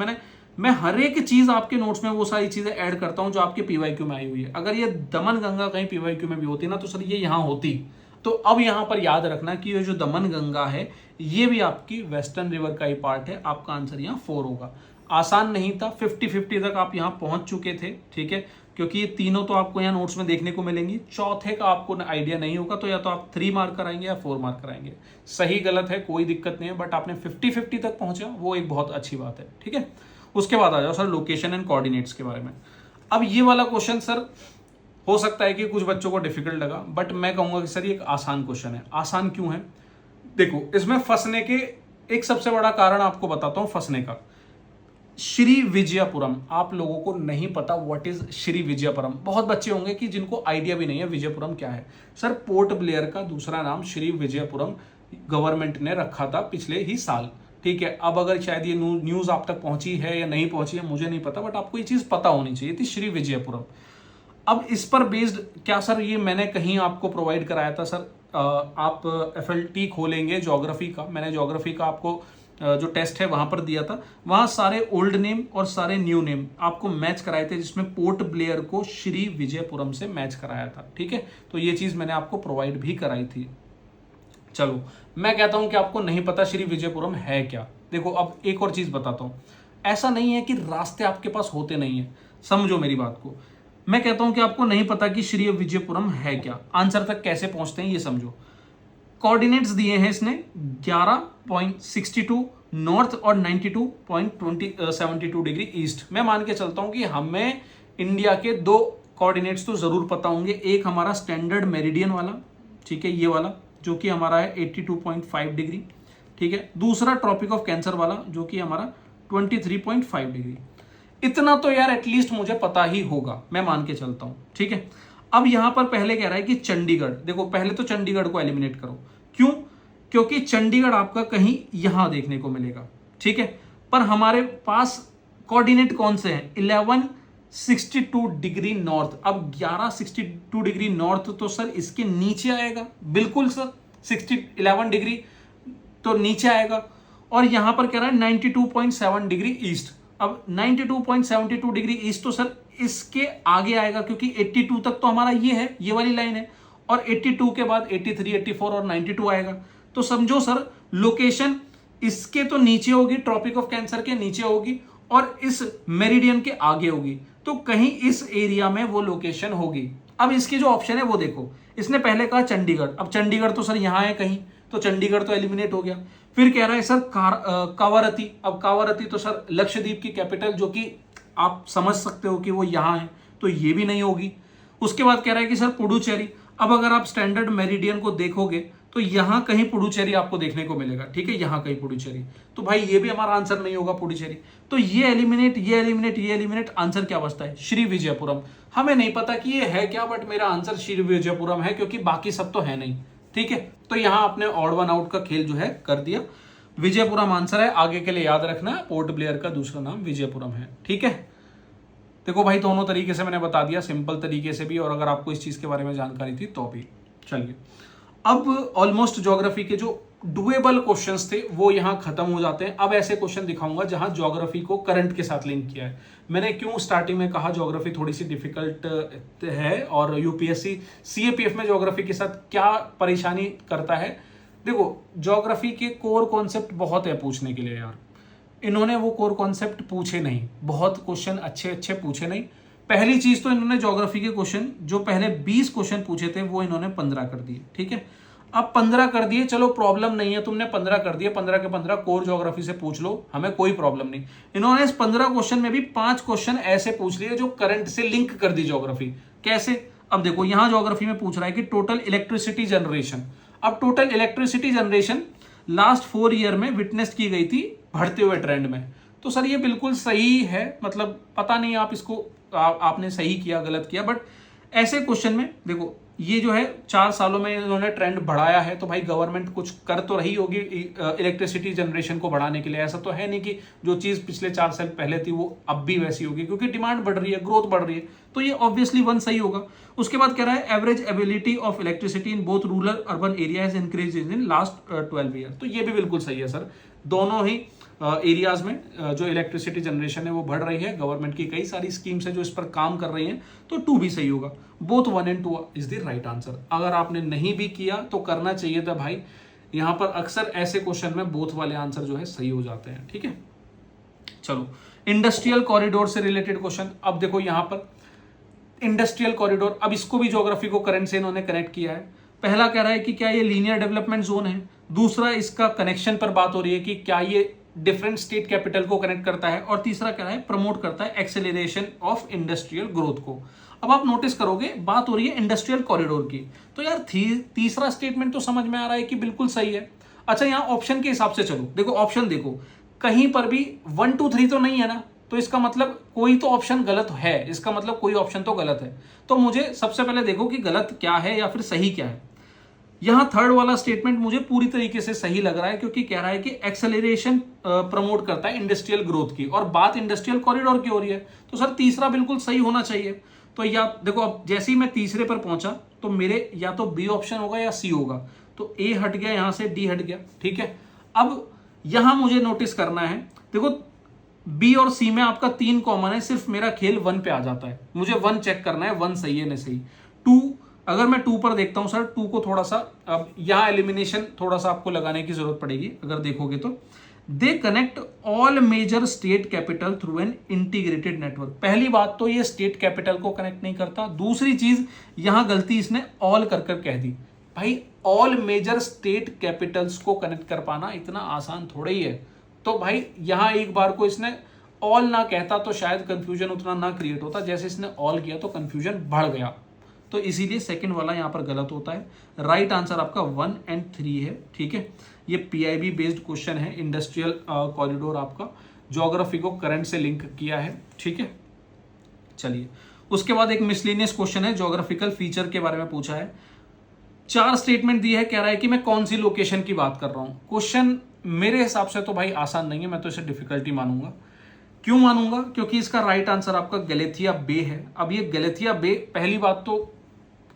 मैं हर एक चीज आपके नोट्स में वो सारी चीजें ऐड करता हूं जो आपके पीवाईक्यू में आई हुई है। अगर ये दमन गंगा कहीं पीवाईक्यू में भी होती ना तो सर ये यहां होती। तो अब यहां पर याद रखना कि ये जो दमन गंगा है ये भी आपकी वेस्टर्न रिवर का ही पार्ट है। आपका आंसर यहाँ 4 होगा। आसान नहीं था, 50-50 तक आप यहां पहुंच चुके थे, ठीक है, क्योंकि ये तीनों तो आपको यहाँ नोट्स में देखने को मिलेंगी। चौथे का आपको आइडिया नहीं होगा तो या तो आप 3 मार्क कराएंगे या 4 मार्क कराएंगे। सही गलत है कोई दिक्कत नहीं है, बट आपने 50-50 तक पहुंचा, वो एक बहुत अच्छी बात है, ठीक है। उसके बाद आ जाओ सर लोकेशन एंड कोऑर्डिनेट्स के बारे में। अब ये वाला क्वेश्चन सर हो सकता है कि कुछ बच्चों को डिफिकल्ट लगा, बट मैं कहूंगा कि सर ये एक आसान क्वेश्चन है। आसान क्यों है? देखो, इसमें फंसने के एक सबसे बड़ा कारण आपको बताता हूं फंसने का। श्री विजयपुरम, आप लोगों को नहीं पता व्हाट इज श्री विजयपुरम। बहुत बच्चे होंगे कि जिनको आइडिया भी नहीं है विजयपुरम क्या है। सर पोर्ट ब्लेयर का दूसरा नाम श्री विजयपुरम गवर्नमेंट ने रखा था पिछले ही साल, ठीक है। अब अगर शायद ये न्यूज आप तक पहुंची है या नहीं पहुंची है मुझे नहीं पता, बट आपको ये चीज पता होनी चाहिए थी, श्री विजयपुरम। अब इस पर बेस्ड क्या सर, ये मैंने कहीं आपको प्रोवाइड कराया था सर। आप एफएलटी खोलेंगे ज्योग्राफी का, मैंने ज्योग्राफी का आपको जो टेस्ट है वहां पर दिया था, वहां सारे ओल्ड नेम और सारे न्यू नेम आपको मैच कराए थे, जिसमें पोर्ट ब्लेयर को श्री विजयपुरम से मैच कराया था, ठीक है। तो ये चीज मैंने आपको प्रोवाइड भी कराई थी। चलो, मैं कहता हूं कि आपको नहीं पता श्री विजयपुरम है क्या। देखो, अब एक और चीज बताता हूं, ऐसा नहीं है कि रास्ते आपके पास होते नहीं है, समझो मेरी बात को। मैं कहता हूं कि आपको नहीं पता कि श्री विजयपुरम है क्या, आंसर तक कैसे पहुंचते हैं ये समझो। कोऑर्डिनेट्स दिए हैं इसने 11.62 नॉर्थ और 92.72 डिग्री ईस्ट। मैं मान के चलता हूं कि हमें इंडिया के 2 कोऑर्डिनेट्स तो जरूर पता होंगे। एक हमारा स्टैंडर्ड मेरिडियन वाला, ठीक है, ये वाला जो कि हमारा है 82.5 डिग्री, ठीक है। दूसरा ट्रॉपिक ऑफ कैंसर वाला जो कि हमारा 23.5 डिग्री। इतना तो यार एटलीस्ट मुझे पता ही होगा, मैं मान के चलता हूं, ठीक है। अब यहां पर पहले कह रहा है कि चंडीगढ़, देखो पहले तो चंडीगढ़ को एलिमिनेट करो। क्यों? क्योंकि चंडीगढ़ आपका कहीं यहां देखने को मिलेगा, ठीक है। पर हमारे पास कोऑर्डिनेट कौन से हैं? 1162 डिग्री नॉर्थ। अब 1162 डिग्री नॉर्थ तो सर इसके नीचे आएगा, बिल्कुल सर 11 डिग्री तो नीचे आएगा। और यहां पर कह रहा है 92.7 डिग्री ईस्ट। अब 92.72 डिग्री ईस्ट तो सर इसके आगे आएगा, क्योंकि 82 तक तो हमारा ये है, ये वाली लाइन है, और 82 के बाद 83, 84 और 92 आएगा। तो समझो सर लोकेशन इसके तो नीचे होगी, ट्रॉपिक ऑफ कैंसर के नीचे होगी, और इस मेरिडियन के आगे होगी, तो कहीं इस एरिया में वो लोकेशन होगी। अब इसके जो ऑप्शन है वो देखो, इसने पहले कहा चंडीगढ़। अब चंडीगढ़ तो सर यहां है कहीं, तो चंडीगढ़ तो एलिमिनेट हो गया। फिर कह रहा है सर कावारती। अब कावारती तो सर लक्षद्वीप की कैपिटल, जो कि आप समझ सकते हो कि वो यहां है, तो ये भी नहीं होगी। उसके बाद कह रहा है कि सर पुडुचेरी। अब अगर आप स्टैंडर्ड मेरिडियन को देखोगे तो यहां कहीं पुडुचेरी आपको देखने को मिलेगा, ठीक है, यहां कहीं पुडुचेरी। तो भाई ये भी हमारा आंसर नहीं होगा पुडुचेरी। तो ये एलिमिनेट, ये एलिमिनेट, ये एलिमिनेट, आंसर क्या बचता है? श्री विजयपुरम। हमें नहीं पता कि ये है क्या, बट मेरा आंसर श्री विजयपुरम है, क्योंकि बाकी सब तो है नहीं, ठीक है। तो यहां आपने ऑड वन आउट का खेल जो है कर दिया। विजयपुरम आंसर है, आगे के लिए याद रखना पोर्ट ब्लेयर का दूसरा नाम विजयपुरम है, ठीक है। देखो भाई दोनों तरीके से मैंने बता दिया, सिंपल तरीके से भी, और अगर आपको इस चीज के बारे में जानकारी थी तो भी। चलिए, अब ऑलमोस्ट ज्योग्राफी के जो डुएबल क्वेश्चंस थे वो यहां खत्म हो जाते हैं। अब ऐसे क्वेश्चन दिखाऊंगा जहां ज्योग्राफी को करंट के साथ लिंक किया है। मैंने क्यों स्टार्टिंग में कहा ज्योग्राफी थोड़ी सी डिफिकल्ट है, और यूपीएससी सीएपीएफ में ज्योग्राफी के साथ क्या परेशानी करता है। देखो, ज्योग्राफी के कोर कॉन्सेप्ट बहुत है पूछने के लिए यार, इन्होंने वो कोर कॉन्सेप्ट पूछे नहीं, बहुत क्वेश्चन अच्छे अच्छे पूछे नहीं। पहली चीज तो इन्होंने ज्योग्राफी के क्वेश्चन जो पहले 20 क्वेश्चन पूछे थे वो इन्होंने 15 कर दिए, ठीक है। अब 15 कर दिए, चलो प्रॉब्लम नहीं है, तुमने 15 कर दिए, 15 के 15 कोर ज्योग्राफी से पूछ लो, हमें कोई प्रॉब्लम नहीं। इन्होंने इस 15 क्वेश्चन में भी 5 क्वेश्चन ऐसे पूछ लिए जो करंट से लिंक कर दी ज्योग्राफी। कैसे? अब देखो, यहां ज्योग्राफी में पूछ रहा है कि टोटल इलेक्ट्रिसिटी जनरेशन। अब total electricity generation last 4 year में विटनेस की गई थी बढ़ते हुए ट्रेंड में। तो सर ये बिल्कुल सही है, मतलब पता नहीं आप इसको आपने सही किया गलत किया, बट ऐसे क्वेश्चन में देखो ये जो है 4 सालों में इन्होंने ट्रेंड बढ़ाया है, तो भाई गवर्नमेंट कुछ कर तो रही होगी इलेक्ट्रिसिटी जनरेशन को बढ़ाने के लिए। ऐसा तो है नहीं कि जो चीज पिछले 4 साल पहले थी वो अब भी वैसी होगी, क्योंकि डिमांड बढ़ रही है, ग्रोथ बढ़ रही है, तो ये ऑब्वियसली वन सही होगा। उसके बाद कह रहा है average ability of electricity in both rural urban area has increase in last 12 year. तो ये भी बिल्कुल सही है सर, दोनों ही एरियाज में जो इलेक्ट्रिसिटी जनरेशन है वो बढ़ रही है, गवर्नमेंट की कई सारी स्कीम्स है जो इस पर काम कर रही हैं, तो 2 भी सही होगा। Both 1 and 2 is the right answer. अगर आपने नहीं भी किया तो करना चाहिए था भाई, यहां पर अक्सर ऐसे क्वेश्चन में बोथ वाले आंसर जो है सही हो जाते हैं। ठीक है, चलो इंडस्ट्रियल कॉरिडोर से रिलेटेड क्वेश्चन। अब देखो यहां पर इंडस्ट्रियल कॉरिडोर, अब इसको भी ज्योग्राफी को करंट से इन्होंने कनेक्ट किया है। पहला कह रहा है कि क्या ये लीनियर डेवलपमेंट जोन है, दूसरा इसका कनेक्शन पर बात हो रही है कि क्या ये डिफरेंट स्टेट कैपिटल को कनेक्ट करता है, और तीसरा क्या है प्रमोट करता है एक्सेलरेशन ऑफ इंडस्ट्रियल ग्रोथ को। अब आप नोटिस करोगे बात हो रही है इंडस्ट्रियल कॉरिडोर की, तो यार तीसरा स्टेटमेंट तो समझ में आ रहा है कि बिल्कुल सही है। अच्छा यहां ऑप्शन के हिसाब से चलो, देखो ऑप्शन देखो, कहीं पर भी 1 2 3 तो नहीं है ना, तो इसका मतलब कोई तो ऑप्शन गलत है, इसका मतलब कोई ऑप्शन तो गलत है। तो मुझे सबसे पहले देखो कि गलत क्या है या फिर सही क्या है। यहां थर्ड वाला स्टेटमेंट मुझे पूरी तरीके से सही लग रहा है, क्योंकि कह रहा है कि एक्सेलरेशन प्रमोट करता है इंडस्ट्रियल ग्रोथ की, और बात इंडस्ट्रियल कॉरिडोर की हो रही है, तो सर तीसरा बिल्कुल सही होना चाहिए। तो या देखो अब जैसे ही मैं तीसरे पर पहुंचा तो मेरे या तो बी ऑप्शन होगा या सी होगा, तो ए हट गया, यहां से डी हट गया। ठीक है, अब यहां मुझे नोटिस करना है, देखो बी और सी में आपका 3 कॉमन है, सिर्फ मेरा खेल 1 पे आ जाता है, मुझे 1 चेक करना है 1 सही है नहीं सही। 2 अगर मैं 2 पर देखता हूं सर, 2 को थोड़ा सा अब यहां एलिमिनेशन थोड़ा सा आपको लगाने की जरूरत पड़ेगी। अगर देखोगे तो they connect all major state capital through an integrated network. पहली बात तो ये स्टेट कैपिटल को कनेक्ट नहीं करता, दूसरी चीज यहां गलती इसने ऑल कर कह दी। भाई ऑल मेजर स्टेट कैपिटल्स को कनेक्ट कर पाना इतना आसान थोड़ा ही है, तो भाई यहां एक बार को इसने ऑल ना कहता तो शायद कंफ्यूजन उतना ना क्रिएट होता, जैसे इसने ऑल किया तो कंफ्यूजन बढ़ गया, तो इसीलिए सेकंड वाला यहां पर गलत होता है। राइट आंसर आपका 1 and 3 है। ठीक है, ये पीआईबी बेस्ड क्वेश्चन है, इंडस्ट्रियल कॉरिडोर आपका ज्योग्राफी को करंट से लिंक किया है। ठीक है, चलिए उसके बाद एक मिसलेनियस क्वेश्चन है, ज्योग्राफिकल फीचर के बारे में पूछा है। 4 स्टेटमेंट दी है, कह रहा है कि मैं कौन सी लोकेशन की बात कर रहा हूं। क्वेश्चन मेरे हिसाब से तो भाई आसान नहीं है, मैं तो इसे डिफिकल्टी मानूंगा। क्यों मानूंगा? क्योंकि इसका राइट आंसर आपका गैलेथिया बे है। अब ये गैलेथिया बे, पहली बात तो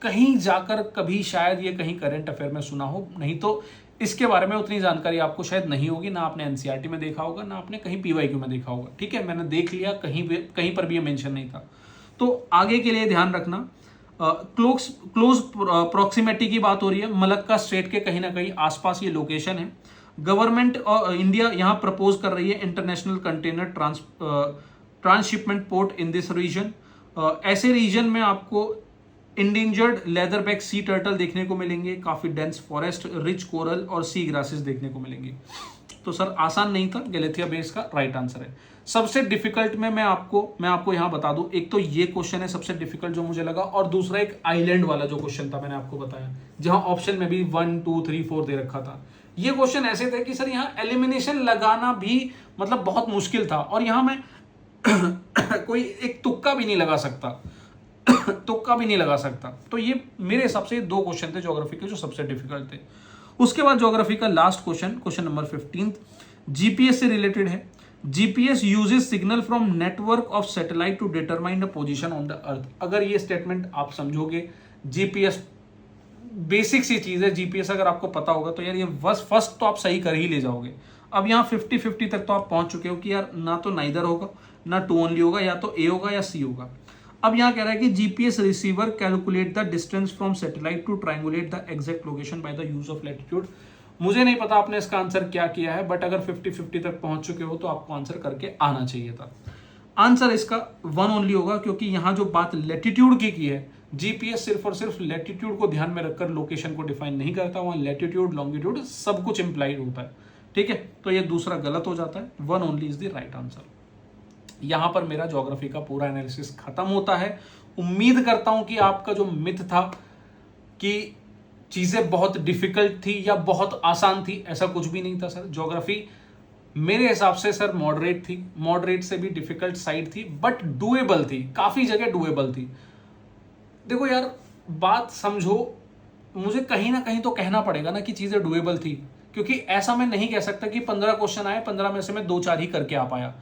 कहीं जाकर कभी शायद ये कहीं करंट अफेयर में सुना हो, नहीं तो इसके बारे में उतनी जानकारी आपको शायद नहीं होगी, ना आपने एनसीईआरटी में देखा होगा, ना आपने कहीं पीवाईक्यू में देखा होगा। ठीक है, मैंने देख लिया, कहीं पर भी ये मेंशन नहीं था। तो आगे के लिए ध्यान रखना, क्लोज प्रॉक्सिमिटी की बात हो रही है, मलक्का स्ट्रेट के कहीं ना कहीं आसपास ये लोकेशन है। गवर्नमेंट इंडिया यहां प्रपोज कर रही है international container transshipment port in this region. ऐसे रीजन में आपको इंडेंजर्ड लेदरबैक सी टर्टल देखने को मिलेंगे, काफी डेंस फॉरेस्ट, रिच कोरल और सी ग्रासेस देखने को मिलेंगे। तो सर आसान नहीं था, गैलेथिया बे इसका राइट आंसर है। सबसे डिफिकल्ट में मैं आपको यहां बता दूं, एक तो ये क्वेश्चन है सबसे डिफिकल्ट जो मुझे लगा, और दूसरा एक आइलैंड वाला जो क्वेश्चन था मैंने आपको बताया, जहां ऑप्शन में भी 1 2 3 4 दे रखा था। ये क्वेश्चन ऐसे थे कि सर यहां एलिमिनेशन लगाना भी मतलब बहुत मुश्किल था, और यहां मैं कोई एक तुक्का भी नहीं लगा सकता तो ये मेरे हिसाब से 2 क्वेश्चन थे ज्योग्राफी के जो सबसे डिफिकल्ट थे। उसके बाद ज्योग्राफी का लास्ट क्वेश्चन नंबर 15 जीपीएस से रिलेटेड है। GPS uses signal from network of satellite to determine the position on the earth. अगर ये स्टेटमेंट आप समझोगे, जीपीएस बेसिक सी चीज है, जीपीएस अगर आपको पता होगा तो यार ये फर्स्ट तो आप सही कर ही ले जाओगे। अब यहाँ 50-50 तक तो आप पहुंच चुके हो कि यार ना तो नाइदर होगा ना 2 ओनली होगा, या तो ए होगा या सी होगा। अब यहाँ कह रहा है कि GPS receiver calculate the distance from satellite to triangulate the exact location by the use of latitude. मुझे नहीं पता आपने इसका आंसर क्या किया है, बट अगर 50-50 तक पहुंच चुके हो तो आपको आंसर करके आना चाहिए था। आंसर इसका 1 ओनली होगा, क्योंकि यहां जो बात लैटिट्यूड की है, जीपीएस सिर्फ और सिर्फ लैटिट्यूड को ध्यान में रखकर लोकेशन को डिफाइन नहीं करता, वहां लैटिट्यूड लॉन्गिट्यूड सब कुछ इंप्लाइड होता है। ठीक है, तो ये दूसरा गलत हो जाता है, 1 only is the right answer. यहां पर मेरा ज्योग्राफी का पूरा एनालिसिस खत्म होता है। उम्मीद करता हूं कि आपका जो मिथ था कि चीजें बहुत डिफिकल्ट थी या बहुत आसान थी, ऐसा कुछ भी नहीं था सर। ज्योग्राफी मेरे हिसाब से सर मॉडरेट थी, मॉडरेट से भी डिफिकल्ट साइड थी, बट डुएबल थी, काफी जगह डुएबल थी। देखो यार, बात समझो, मुझे कहीं ना कहीं तो कहना पड़ेगा ना कि चीजें डुएबल थी, क्योंकि ऐसा मैं नहीं कह सकता कि 15 क्वेश्चन आए, 15 में से मैं 2-4 ही करके आ पाया।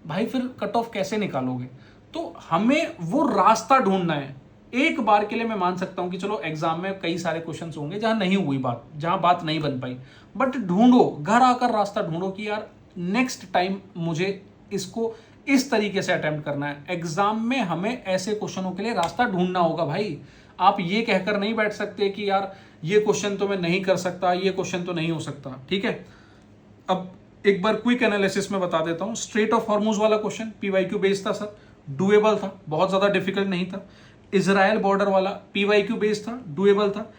भाई फिर कट ऑफ कैसे निकालोगे? तो हमें वो रास्ता ढूंढना है। एक बार के लिए मैं मान सकता हूं कि चलो एग्जाम में कई सारे क्वेश्चंस होंगे जहां नहीं हुई बात, जहां बात नहीं बन पाई, बट ढूंढो, घर आकर रास्ता ढूंढो कि यार नेक्स्ट टाइम मुझे इसको इस तरीके से अटेम्प्ट करना है। एग्जाम में हमें ऐसे क्वेश्चनों के लिए रास्ता ढूंढना होगा भाई। आप ये कहकर नहीं बैठ सकते कि यार ये क्वेश्चन तो मैं नहीं कर सकता, ये क्वेश्चन तो नहीं हो सकता, ठीक है। अब एक बार क्विक एनालिसिस में बता देता हूं। स्ट्रेट ऑफ हॉर्मुज वाला क्वेश्चन पीवाईक्यू बेस्ड था सर, डुएबल था, बहुत ज्यादा डिफिकल्ट नहीं था। इजराइल बॉर्डर वाला पीवाईक्यू बेस्ड था, डुएबल था।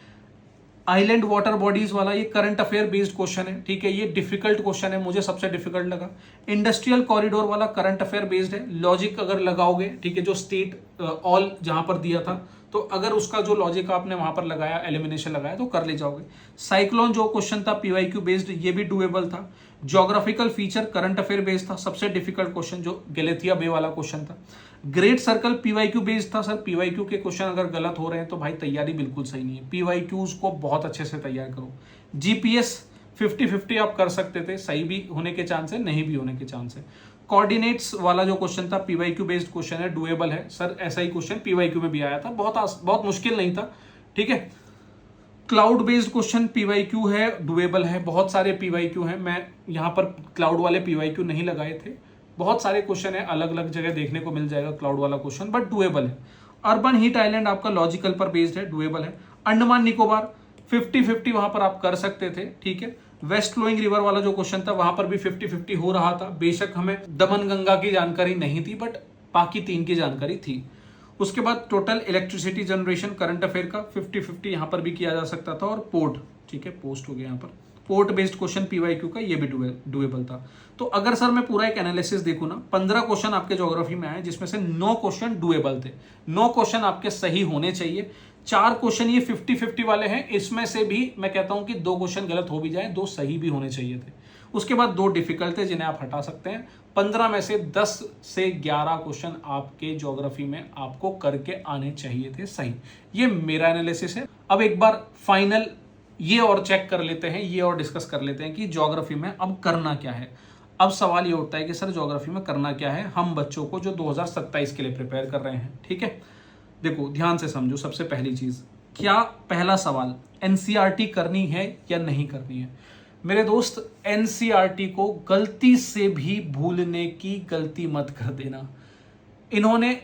आइलैंड वाटर बॉडीज वाला ये करंट अफेयर बेस्ड क्वेश्चन है, ठीक है, ये डिफिकल्ट क्वेश्चन है, मुझे सबसे डिफिकल्ट लगा। इंडस्ट्रियल कॉरिडोर वाला करंट अफेयर बेस्ड है, लॉजिक अगर लगाओगे, ठीक है, जो स्टेट ऑल जहां पर दिया था, तो अगर उसका जो लॉजिक आपने वहां पर लगाया, एलिमिनेशन लगाया, तो कर ले जाओगे। साइक्लोन जो क्वेश्चन था पीवाईक्यू बेस्ड, ये भी डुएबल था। Geographical feature current affair based था, सबसे डिफिकल्ट क्वेश्चन जो गैलेथिया बे वाला क्वेश्चन था। ग्रेट सर्कल पीवाईक्यू बेस्ड था सर। पीवाईक्यू के क्वेश्चन अगर गलत हो रहे हैं तो भाई तैयारी बिल्कुल सही नहीं है, पीवाईक्यूज को बहुत अच्छे से तैयार करो। जीपीएस 50-50 आप कर सकते थे, सही भी होने के चांस है, नहीं भी होने के चांस है। कोऑर्डिनेट्स वाला जो क्वेश्चन था पीवाईक्यू बेस्ड क्वेश्चन है, डुएबल है सर, ऐसा ही क्वेश्चन पीवाईक्यू में भी आया था, बहुत मुश्किल नहीं था, ठीक है। क्लाउड बेस्ड क्वेश्चन पीवाईक्यू है, डुएबल है, बहुत सारे पीवाईक्यू हैं, मैं यहाँ पर क्लाउड वाले पीवाईक्यू नहीं लगाए थे, बहुत सारे क्वेश्चन है, अलग अलग जगह देखने को मिल जाएगा क्लाउड वाला क्वेश्चन, बट डुएबल है। अर्बन हीट आइलैंड आपका लॉजिकल पर बेस्ड है, डुएबल है। अंडमान निकोबार 50-50 वहां पर आप कर सकते थे, ठीक है। वेस्ट फ्लोइंग रिवर वाला जो क्वेश्चन था वहां पर भी 50-50 हो रहा था, बेशक हमें दमन गंगा की जानकारी नहीं थी, बट बाकी 3 की जानकारी थी। उसके बाद total electricity generation current affair का 50-50 यहां पर भी किया जा सकता था, और पोर्ट, ठीक है, पोस्ट हो गया यहाँ पर, पोर्ट बेस्ड क्वेश्चन पीवाईक्यू का, ये भी डुएबल था। तो अगर सर मैं पूरा एक एनालिसिस देखूं ना, 15 क्वेश्चन आपके ज्योग्राफी में आए, जिसमें से 9 क्वेश्चन डुएबल थे, 9 क्वेश्चन आपके सही होने चाहिए। 4 क्वेश्चन ये 50-50 वाले हैं, इसमें से भी मैं कहता हूं कि 2 क्वेश्चन गलत हो भी जाए, 2 सही भी होने चाहिए थे। उसके बाद 2 डिफिकल्ट थे जिन्हें आप हटा सकते हैं। 15 में से 10 से 11 क्वेश्चन आपके ज्योग्राफी में आपको करके आने चाहिए थे सही। ये मेरा एनालिसिस है। अब एक बार फाइनल ये और चेक कर लेते हैं, ये और डिस्कस कर लेते हैं कि ज्योग्राफी में अब करना क्या है। अब सवाल ये उठता है कि सर ज्योग्राफी में करना क्या है हम बच्चों को जो 2027 के लिए प्रिपेयर कर रहे हैं, ठीक है। देखो ध्यान से समझो, सबसे पहली चीज, क्या पहला सवाल एनसीईआरटी करनी है या नहीं करनी है। मेरे दोस्त, एनसीईआरटी को गलती से भी भूलने की गलती मत कर देना। इन्होंने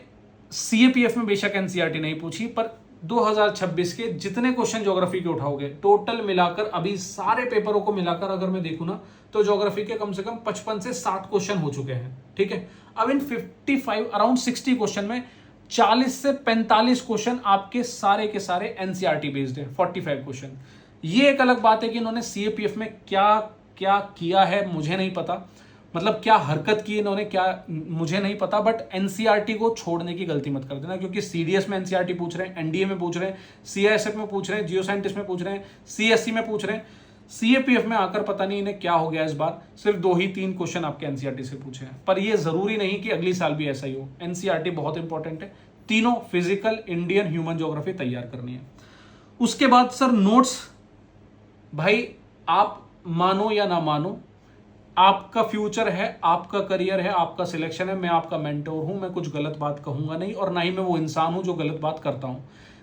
सीएपीएफ में बेशक एनसीईआरटी नहीं पूछी, पर 2026 के जितने क्वेश्चन ज्योग्राफी के उठाओगे, टोटल मिलाकर, अभी सारे पेपरों को मिलाकर अगर मैं देखूं ना, तो ज्योग्राफी के कम से कम 55 से 60 क्वेश्चन हो चुके हैं, ठीक है। अब इन 55 अराउंड 60 क्वेश्चन में 40 से 45 क्वेश्चन आपके सारे के सारे एनसीईआरटी बेस्ड है, 45 क्वेश्चन। ये एक अलग बात है कि इन्होंने सीएपीएफ में क्या क्या किया है मुझे नहीं पता, मतलब क्या हरकत की इन्होंने, क्या मुझे नहीं पता, बट एनसीईआरटी को छोड़ने की गलती मत कर देना, क्योंकि सीडीएस में एनसीईआरटी पूछ रहे हैं, एनडीए में पूछ रहे हैं, सीआईएसएफ में पूछ रहे हैं, जियो साइंटिस्ट में पूछ रहे हैं, सीएससी में पूछ रहे हैं। सीएपीएफ में आकर पता नहीं इन्हें क्या हो गया, इस बार सिर्फ 2 ही 3 क्वेश्चन आपके एनसीईआरटी से पूछे हैं, पर यह जरूरी नहीं कि अगली साल भी ऐसा ही हो। एनसीईआरटी बहुत इंपॉर्टेंट है, तीनों फिजिकल, इंडियन, ह्यूमन ज्योग्राफी तैयार करनी है। उसके बाद सर नोट्स, भाई आप मानो या ना मानो, आपका फ्यूचर है, आपका करियर है, आपका सिलेक्शन है, मैं आपका मेंटोर हूं, मैं कुछ गलत बात कहूंगा नहीं, और ना ही मैं वो इंसान हूं जो गलत बात करता हूं।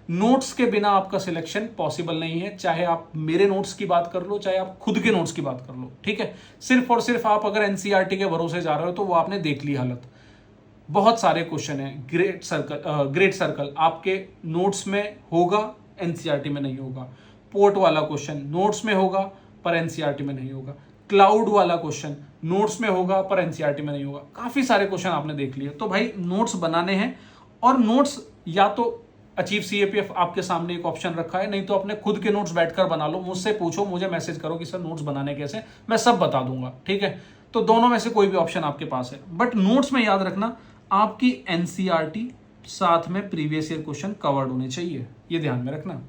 नोट्स के बिना आपका सिलेक्शन पॉसिबल नहीं है, चाहे आप मेरे नोट्स की बात कर लो, चाहे आप खुद के नोट्स की बात कर लो, ठीक है। सिर्फ और सिर्फ आप अगर एनसीईआरटी के भरोसे जा रहे हो तो वो आपने देख ली हालत। बहुत सारे क्वेश्चन है, ग्रेट सर्कल आपके नोट्स में होगा, एनसीईआरटी में नहीं होगा। पोर्ट वाला क्वेश्चन नोट्स में होगा पर एनसीईआरटी में नहीं होगा। क्लाउड वाला क्वेश्चन नोट्स में होगा पर एनसीईआरटी में नहीं होगा। काफी सारे क्वेश्चन आपने देख लिए, तो भाई नोट्स बनाने हैं, और नोट्स या तो अचीव सीएपीएफ आपके सामने एक ऑप्शन रखा है, नहीं तो अपने खुद के नोट्स बैठकर बना लो, मुझसे पूछो, मुझे मैसेज करो कि सर नोट्स बनाने कैसे, मैं सब बता दूंगा, ठीक है। तो दोनों में से कोई भी ऑप्शन आपके पास है, बट नोट्स में याद रखना आपकी एनसीईआरटी साथ में प्रीवियस ईयर क्वेश्चन कवर्ड होने चाहिए, ये ध्यान में रखना।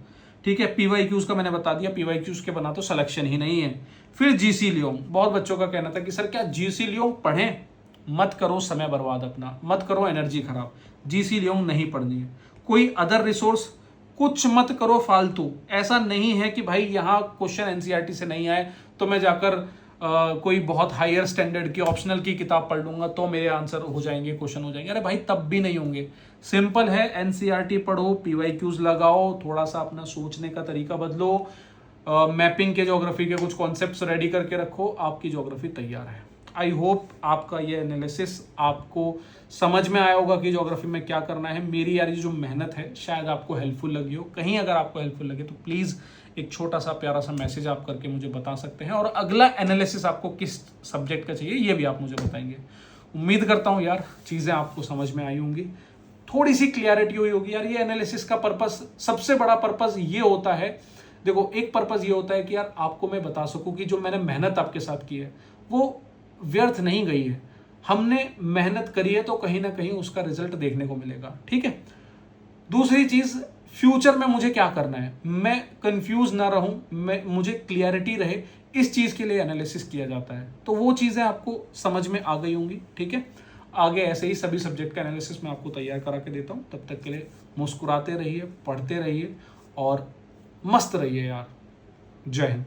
ठीक है। पीवाईक्यूज का मैंने बता दिया, पीवाईक्यूज के बना तो सिलेक्शन ही नहीं है। फिर जीसी लियोंग, बहुत बच्चों का कहना था कि सर क्या जीसी लियोंग पढ़ें? मत करो समय बर्बाद अपना, मत करो एनर्जी खराब, जीसी लियोंग नहीं पढ़नी है। कोई अदर रिसोर्स कुछ मत करो फालतू। ऐसा नहीं है कि भाई यहाँ क्वेश्चन एनसीईआरटी से नहीं आए तो मैं जाकर कोई बहुत हायर स्टैंडर्ड की ऑप्शनल की किताब पढ़ लूंगा तो मेरे आंसर हो जाएंगे, क्वेश्चन हो जाएंगे। अरे भाई तब भी नहीं होंगे। सिंपल है, एनसीईआरटी पढ़ो, पीवाईक्यूज लगाओ, थोड़ा सा अपना सोचने का तरीका बदलो, मैपिंग के ज्योग्राफी के कुछ कॉन्सेप्ट्स रेडी करके रखो, आपकी ज्योग्राफी तैयार है। आई होप आपका ये एनालिसिस आपको समझ में आया होगा कि ज्योग्राफी में क्या करना है। मेरी यार ये जो मेहनत है शायद आपको हेल्पफुल लगी हो। कहीं अगर आपको हेल्पफुल लगे तो प्लीज़ एक छोटा सा प्यारा सा मैसेज आप करके मुझे बता सकते हैं, और अगला एनालिसिस आपको किस सब्जेक्ट का चाहिए ये भी आप मुझे बताएंगे। उम्मीद करता हूँ यार चीज़ें आपको समझ में आई होंगी, थोड़ी सी क्लियरिटी हुई होगी। यार ये एनालिसिस का पर्पस, सबसे बड़ा पर्पस ये होता है, देखो एक पर्पस ये होता है कि यार आपको मैं बता सकूं कि जो मैंने मेहनत आपके साथ की है वो व्यर्थ नहीं गई है। हमने मेहनत करी है तो कहीं ना कहीं उसका रिजल्ट देखने को मिलेगा, ठीक है। दूसरी चीज, फ्यूचर में मुझे क्या करना है, मैं कंफ्यूज ना रहूं, मुझे क्लियरिटी रहे, इस चीज के लिए एनालिसिस किया जाता है। तो वो चीजें आपको समझ में आ गई होंगी, ठीक है। आगे ऐसे ही सभी सब्जेक्ट का एनालिसिस मैं आपको तैयार करा के देता हूं। तब तक के लिए मुस्कुराते रहिए, पढ़ते रहिए और मस्त रहिए यार। जय हिंद।